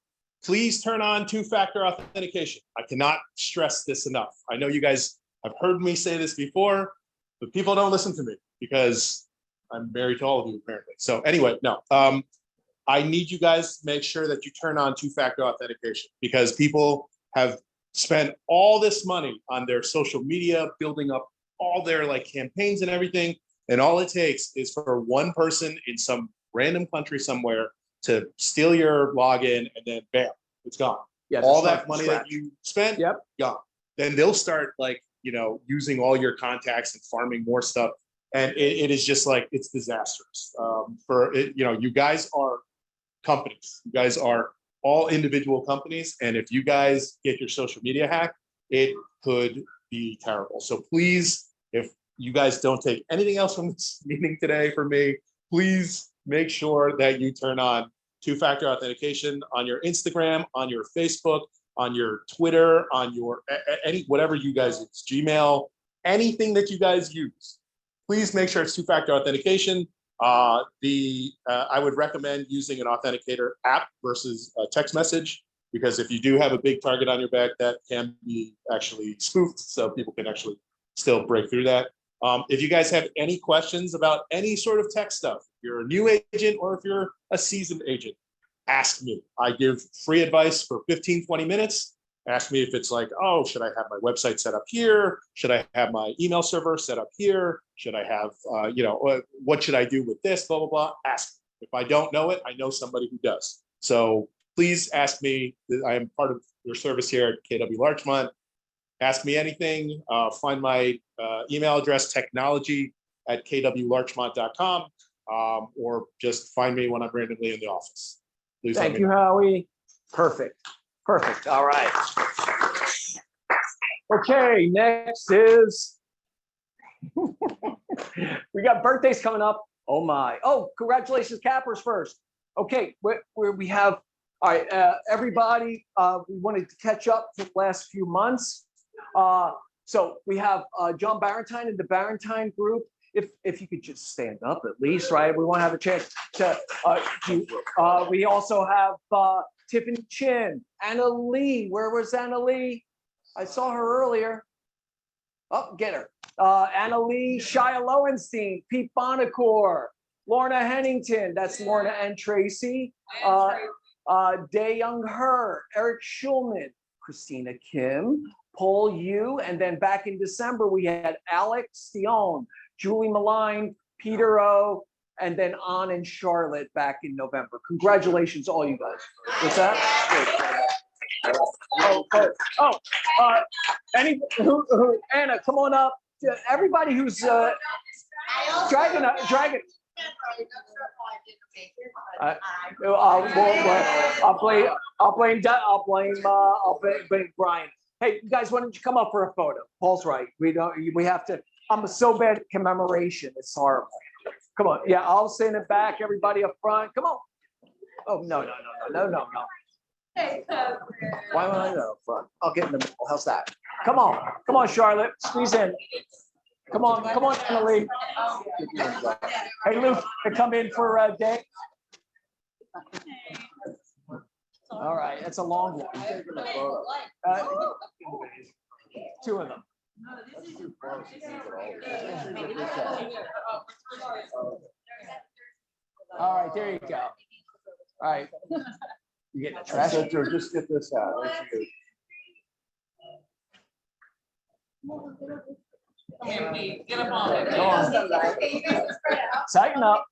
Please turn on two-factor authentication. I cannot stress this enough. I know you guys have heard me say this before, but people don't listen to me because I'm married to all of you, apparently. So anyway, no. I need you guys to make sure that you turn on two-factor authentication, because people have spent all this money on their social media, building up all their campaigns and everything. And all it takes is for one person in some random country somewhere to steal your login, and then bam, it's gone. Yeah, all that money that you spent, yep, gone. Then they'll start using all your contacts and farming more stuff. And it is just it's disastrous. You guys are companies. You guys are all individual companies. And if you guys get your social media hacked, it could be terrible. So please, if you guys don't take anything else from this meeting today from me, please make sure that you turn on two-factor authentication on your Instagram, on your Facebook, on your Twitter, on your whatever you guys use, Gmail, anything that you guys use. Please make sure it's two-factor authentication. I would recommend using an authenticator app versus a text message, because if you do have a big target on your back, that can be actually spoofed, so people can actually still break through that. If you guys have any questions about any sort of tech stuff, if you're a new agent or if you're a seasoned agent, ask me. I give free advice for 15, 20 minutes. Ask me if it's oh, should I have my website set up here? Should I have my email server set up here? Should I have, what should I do with this, blah, blah, blah. Ask me. If I don't know it, I know somebody who does. So please ask me. I am part of your service here at KW Larchmont. Ask me anything. Find my email address, technology@kwlarchmont.com, or just find me when I'm randomly in the office. Please. Thank you, Howie. Perfect. Perfect. All right. Okay, next is we got birthdays coming up. Oh my. Oh, congratulations, cappers first. Okay, we have, all right, everybody, we wanted to catch up for the last few months. So we have John Barentine and the Barentine group. If you could just stand up at least, right? We want to have a chance to, we also have Tiffany Chin, Anna Lee. Where was Anna Lee? I saw her earlier. Oh, get her. Anna Lee, Shia Lowenstein, Pete Bonacore, Lorna Hennington. That's Lorna and Tracy. Dae Young Her, Eric Schulman, Christina Kim, Paul Yu, and then back in December we had Alex Dion, Julie Malign, Peter O, and then Ann and Charlotte back in November. Congratulations, all you guys. What's that? Anna, come on up. Everybody who's dragging. I'll blame Brian. Hey, you guys, why don't you come up for a photo? Paul's right. We have to. I'm so bad at commemoration. It's horrible. Come on, yeah, I'll send it back, everybody up front, come on. Oh, no. Why would I go up front? I'll get in the middle, how's that? Come on, Charlotte, squeeze in. Come on, Emily. Hey, Luke, come in for a day. All right, that's a long one. Two of them. All right, there you go. All right. You getting the trash? Just get this out. Get up on it. Go on. Tighten up.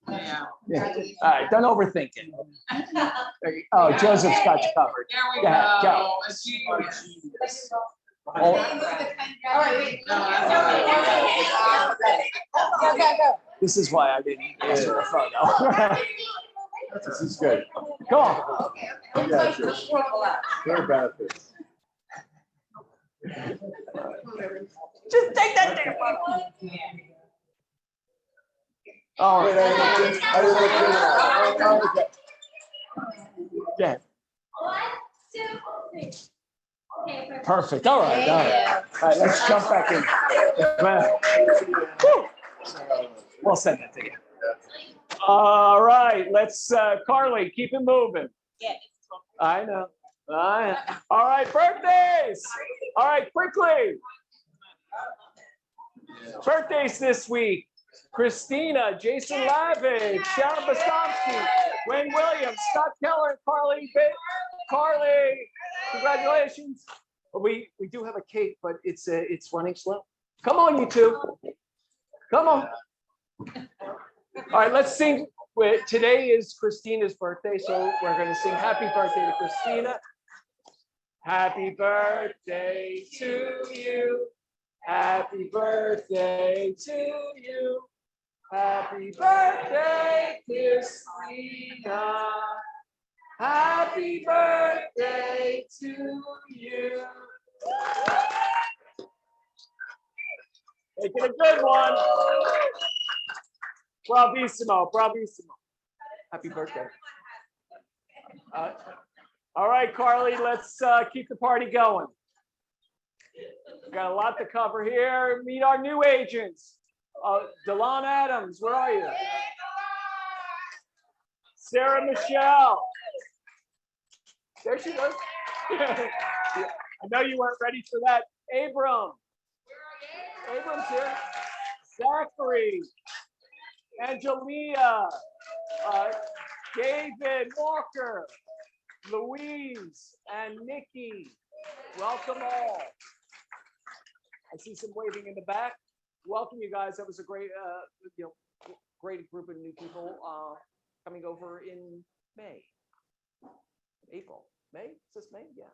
Yeah. Yeah. All right, don't overthink it. Oh, Joseph's got you covered. There we Yeah, go. This is why I didn't answer the photo. This is good. Go on. Yeah, sure. There are benefits. Just take that there. All Wait, right. Yeah, perfect. All right. All right, let's jump back in. Woo. We'll send that to you. All right, let's, Carly, keep it moving. I know. All right, birthdays. All right, quickly. Birthdays this week. Christina, Jason Lavage, Sharon Bostomsky, Wayne Williams, Scott Keller, and Carly, congratulations. We do have a cake, but it's running slow. Come on, you two. Come on. All right, let's sing. Today is Christina's birthday, so we're going to sing happy birthday to Christina. Happy birthday to you. Happy birthday to you. Happy birthday, Christina. Happy birthday to you. Make it a good one. Bravissimo, bravissimo. Happy birthday. All right, Carly, let's keep the party going. Got a lot to cover here. Meet our new agents. Delon Adams, where are you? Sarah Michelle. There she goes. I know you weren't ready for that. Abram's here. Zachary. Angelia. David Walker. Louise and Nikki. Welcome all. I see some waving in the back. Welcome, you guys. That was a great, great group of new people coming over in May, April, May. Is this May? Yeah.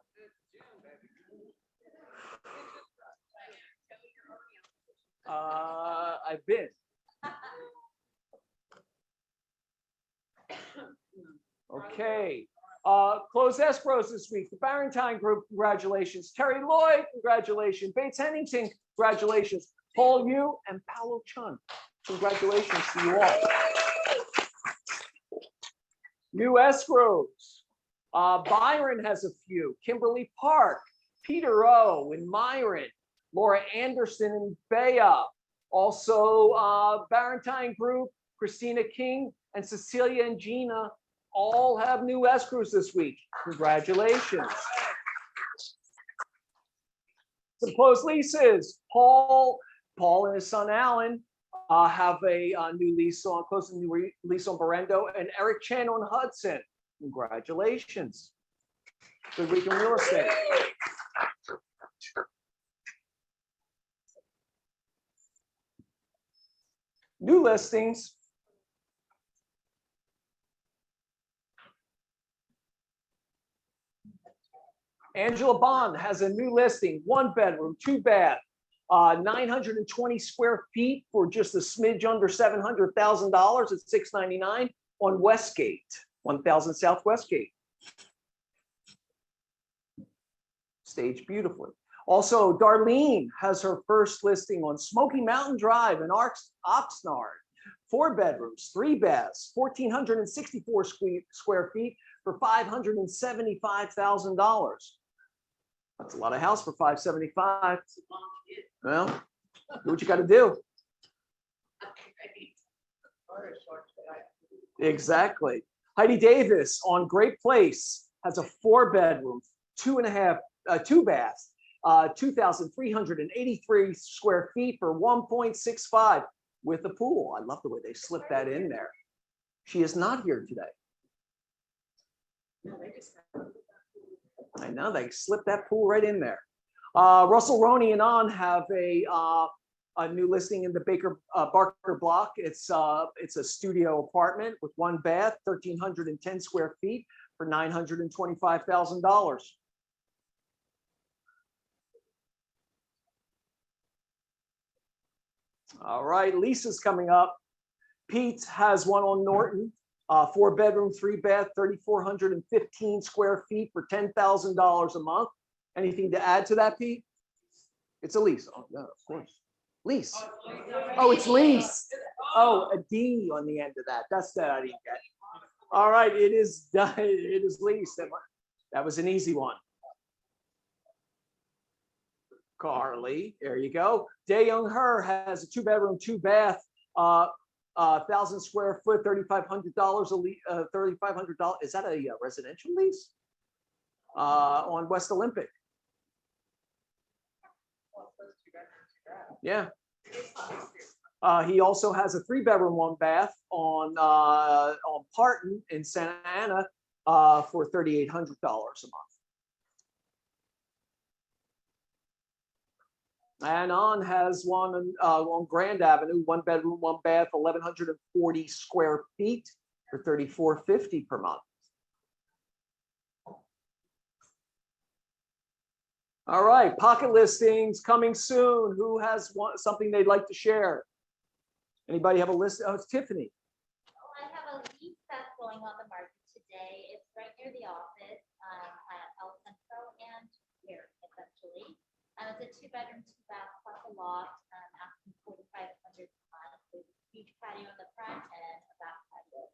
I've been. Okay. Closed escrows this week. The Barentine Group, congratulations. Terry Lloyd, congratulations. Bates Hennington, congratulations. Paul Yu and Paolo Chun, congratulations to you all. New escrows. Byron has a few. Kimberly Park, Peter O in Myron, Laura Anderson in Bea. Also, Barentine Group, Christina King and Cecilia and Gina all have new escrows this week. Congratulations. Some closed leases. Paul and his son Alan have a new lease on, close a new lease on Berendo, and Eric Chen on Hudson. Congratulations. Good week in real estate. New listings. Angela Bond has a new listing, 1 bedroom, 2 bath, 920 square feet for just a smidge under $700,000 at $699 on Westgate, 1000 South Westgate. staged beautifully. Also, Darlene has her first listing on Smoky Mountain Drive in Oxnard. 4 bedrooms, 3 baths, 1,464 square feet for $575,000. That's a lot of house for $575,000. Well, do what you got to do. Exactly. Heidi Davis on Great Place has a 4 bedroom, 2 baths, 2,383 square feet for 1.65 with a pool. I love the way they slipped that in there. She is not here today. I know they slipped that pool right in there. Russell, Roney, and On have a new listing in the Barker block. It's a studio apartment with 1 bath, 1,310 square feet for $925,000. All right, Lisa's coming up. Pete has one on Norton, 4 bedroom, 3 bath, 3,415 square feet for $10,000 a month. Anything to add to that, Pete? It's a lease. Oh, yeah, of course. Lease. Oh, it's lease. Oh, a D on the end of that. That's that I didn't get. All right, it is done. It is lease. That was an easy one. Carly, there you go. Dae Young Her has a 2 bedroom, 2 bath, 1,000 square foot, $3,500 a lease. $3,500. Is that a residential lease? On West Olympic. Yeah. He also has a 3 bedroom, 1 bath on Parton in Santa Ana for $3,800 a month. And On has one on Grand Avenue, 1 bedroom, 1 bath, 1,140 square feet for $3,450 per month. All right, pocket listings coming soon. Who has something they'd like to share? Anybody have a list? Oh, it's Tiffany. Oh, I have a lease that's going on the market today. It's right near the office at Escrows and here, essentially. It's a 2 bedroom, 2 bath plus a loft, asking $4,500 a month with a huge patio in the front and a back patio.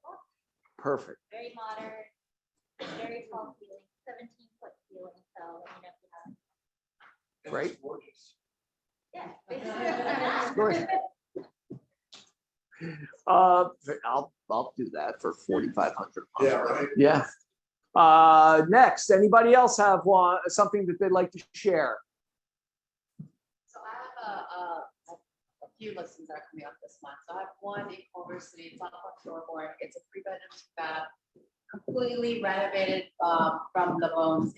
Perfect. Very modern, very tall ceiling, 17-foot ceiling. So let me know if you have. Great. Yeah. Great. I'll do that for $4,500. Yeah, right. Yeah. Next, anybody else have something that they'd like to share? So I have a few listings that are coming up this month. So I have one in Culver City, it's off of Shoreborn. It's a 3 bedroom, 2 bath, completely renovated from the bones,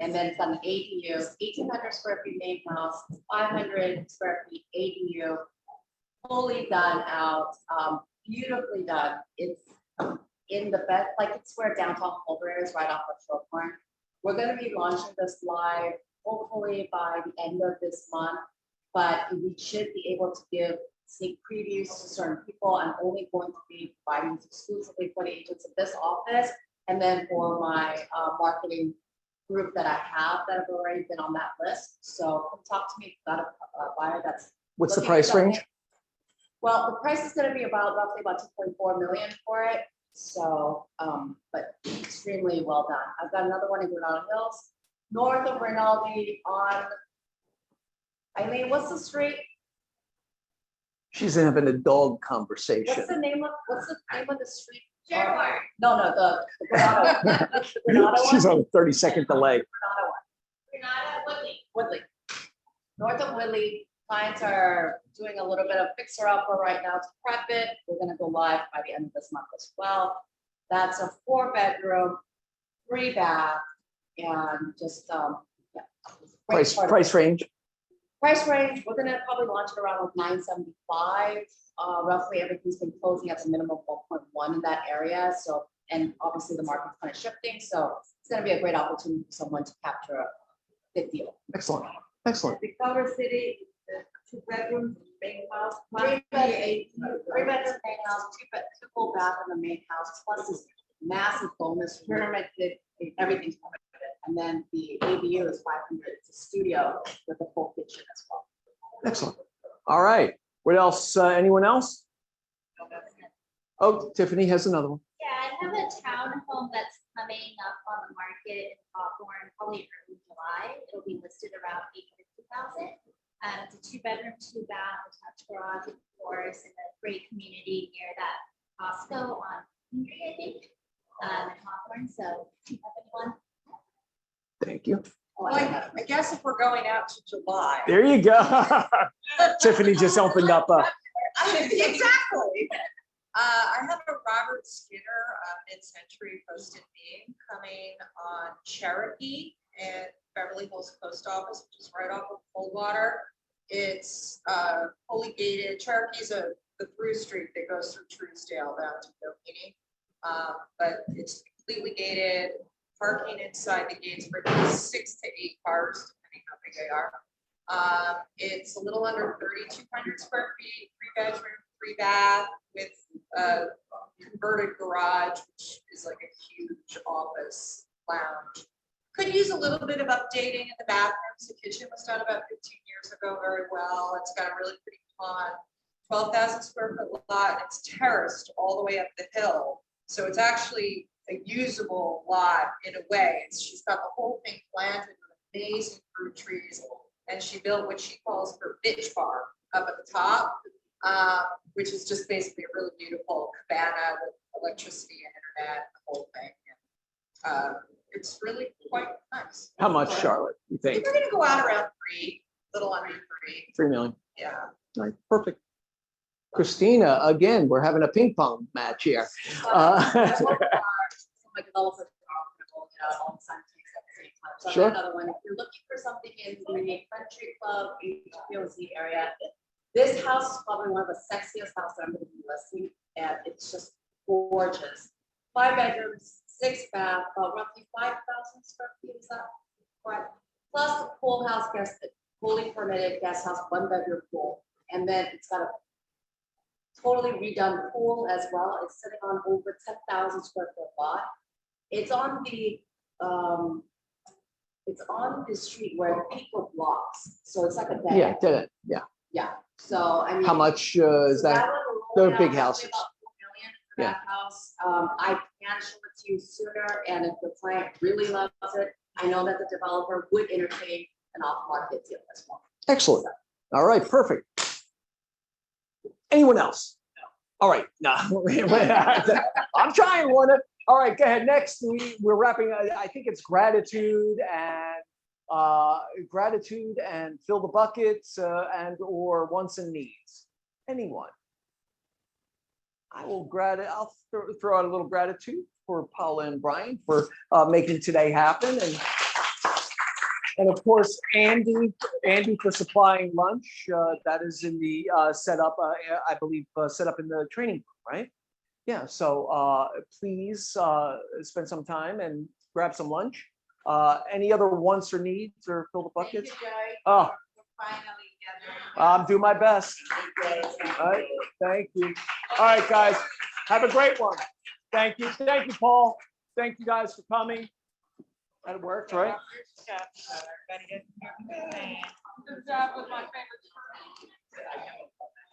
and then it's an ADU, 1,800 square feet main house, 500 square feet ADU, fully done out, beautifully done. It's in the best, like it's where downtown Culver is, right off of Shoreborn. We're going to be launching this live hopefully by the end of this month, but we should be able to give sneak previews to certain people. I'm only going to be providing exclusively for the agents of this office, and then for my marketing group that I have that have already been on that list. So come talk to me about a buyer that's. What's the price range? Well, the price is going to be roughly about 2.4 million for it. So, but extremely well done. I've got another one in Granada Hills, north of Rinaldi on, Eileen, what's the street? She's having a dog conversation. What's the name of the street? Jaguar. No, the Granada. Granada She's one? on a 30-second delay. Granada one. Woodley. North of Woodley, clients are doing a little bit of fixer-upper right now to prep it. We're gonna go live by the end of this month as well. That's a 4 bedroom, 3 bath, and just yeah. Price range. Price range, we're gonna probably launch it around like 975. Roughly everything's been closing at the minimum 1.1 in that area. So, and obviously the market's kind of shifting. So it's gonna be a great opportunity for someone to capture a good deal. Excellent. Excellent. The Culver City, the 2 bedrooms, main house. 3 bedroom main house, 2 full bath in the main house, plus this massive bonus pyramid, everything's permitted. And then the ADU is 500. It's a studio with a full kitchen as well. Excellent. All right. What else? Anyone else? Oh, Tiffany has another one. Yeah, I have a townhome that's coming up on the market in Hawthorne, probably early July. It'll be listed around 850,000. It's a 2-bedroom, 2-bath, attached garage, of course, in a great community near that Costco on Henry, I think, in Hawthorne. So, if anyone. Thank you. Well, I guess if we're going out to July. There you go. Tiffany just opened up a. Exactly. I have a Robert Skinner mid-century posted beam coming on Cherokee and Beverly Hills Post Office, which is right off of Coldwater. It's fully gated. Cherokee's the through street that goes through Truesdale down to Doheny. But it's completely gated. Parking inside the gates for 6 to 8 cars, depending how big they are. It's a little under 3,200 square feet, 3-bedroom, 3-bath with a converted garage, which is like a huge office lounge. Could use a little bit of updating in the bathrooms. The kitchen was done about 15 years ago very well. It's got a really pretty pond, 12,000 square foot lot. And it's terraced all the way up the hill. So it's actually a usable lot in a way. She's got the whole thing planted with amazing fruit trees. And she built what she calls her bitch bar up at the top, which is just basically a really beautiful cabana with electricity and internet, the whole thing. And, it's really quite nice. How much, Charlotte, you I think? think we're gonna go out around 3, little under 3. 3 million. Yeah. All right, perfect. Christina, again, we're having a ping pong match here. My developers are all simultaneous at the same time. So I've got Sure. another one. If you're looking for something in the country club, HPOZ area, this house is probably one of the sexiest houses I'm going to be listing, and it's just gorgeous. 5 bedrooms, 6 bath, about roughly 5,000 square feet. Is that correct? Plus the pool house guest, fully permitted guest house, 1-bedroom pool, and then it's got a totally redone pool as well. It's sitting on over 10,000 square foot lot. It's on the street where people blocks, so it's like a dead Yeah, end. did it. Yeah. Yeah. So I mean, How much is so that? one will They're roll big out houses. roughly about $4 million for that house. I can show it to you sooner, and if the client really loves it, I know that the developer would entertain an off-market deal as well. Excellent. All right, perfect. Anyone else? All right, no, I'm trying one. All right, go ahead. Next, we're wrapping. I think it's gratitude and fill the buckets and or wants and needs. Anyone? I'll throw out a little gratitude for Paula and Brian for making today happen, and of course Andy for supplying lunch. That is in the setup. I believe set up in the training room, right? Yeah. So please spend some time and grab some lunch. Any other wants or needs or fill the buckets? Oh, I'm doing my best. All right. Thank you. All right, guys. Have a great one. Thank you. Thank you, Paul. Thank you guys for coming. That worked, right? Good job with my favorite.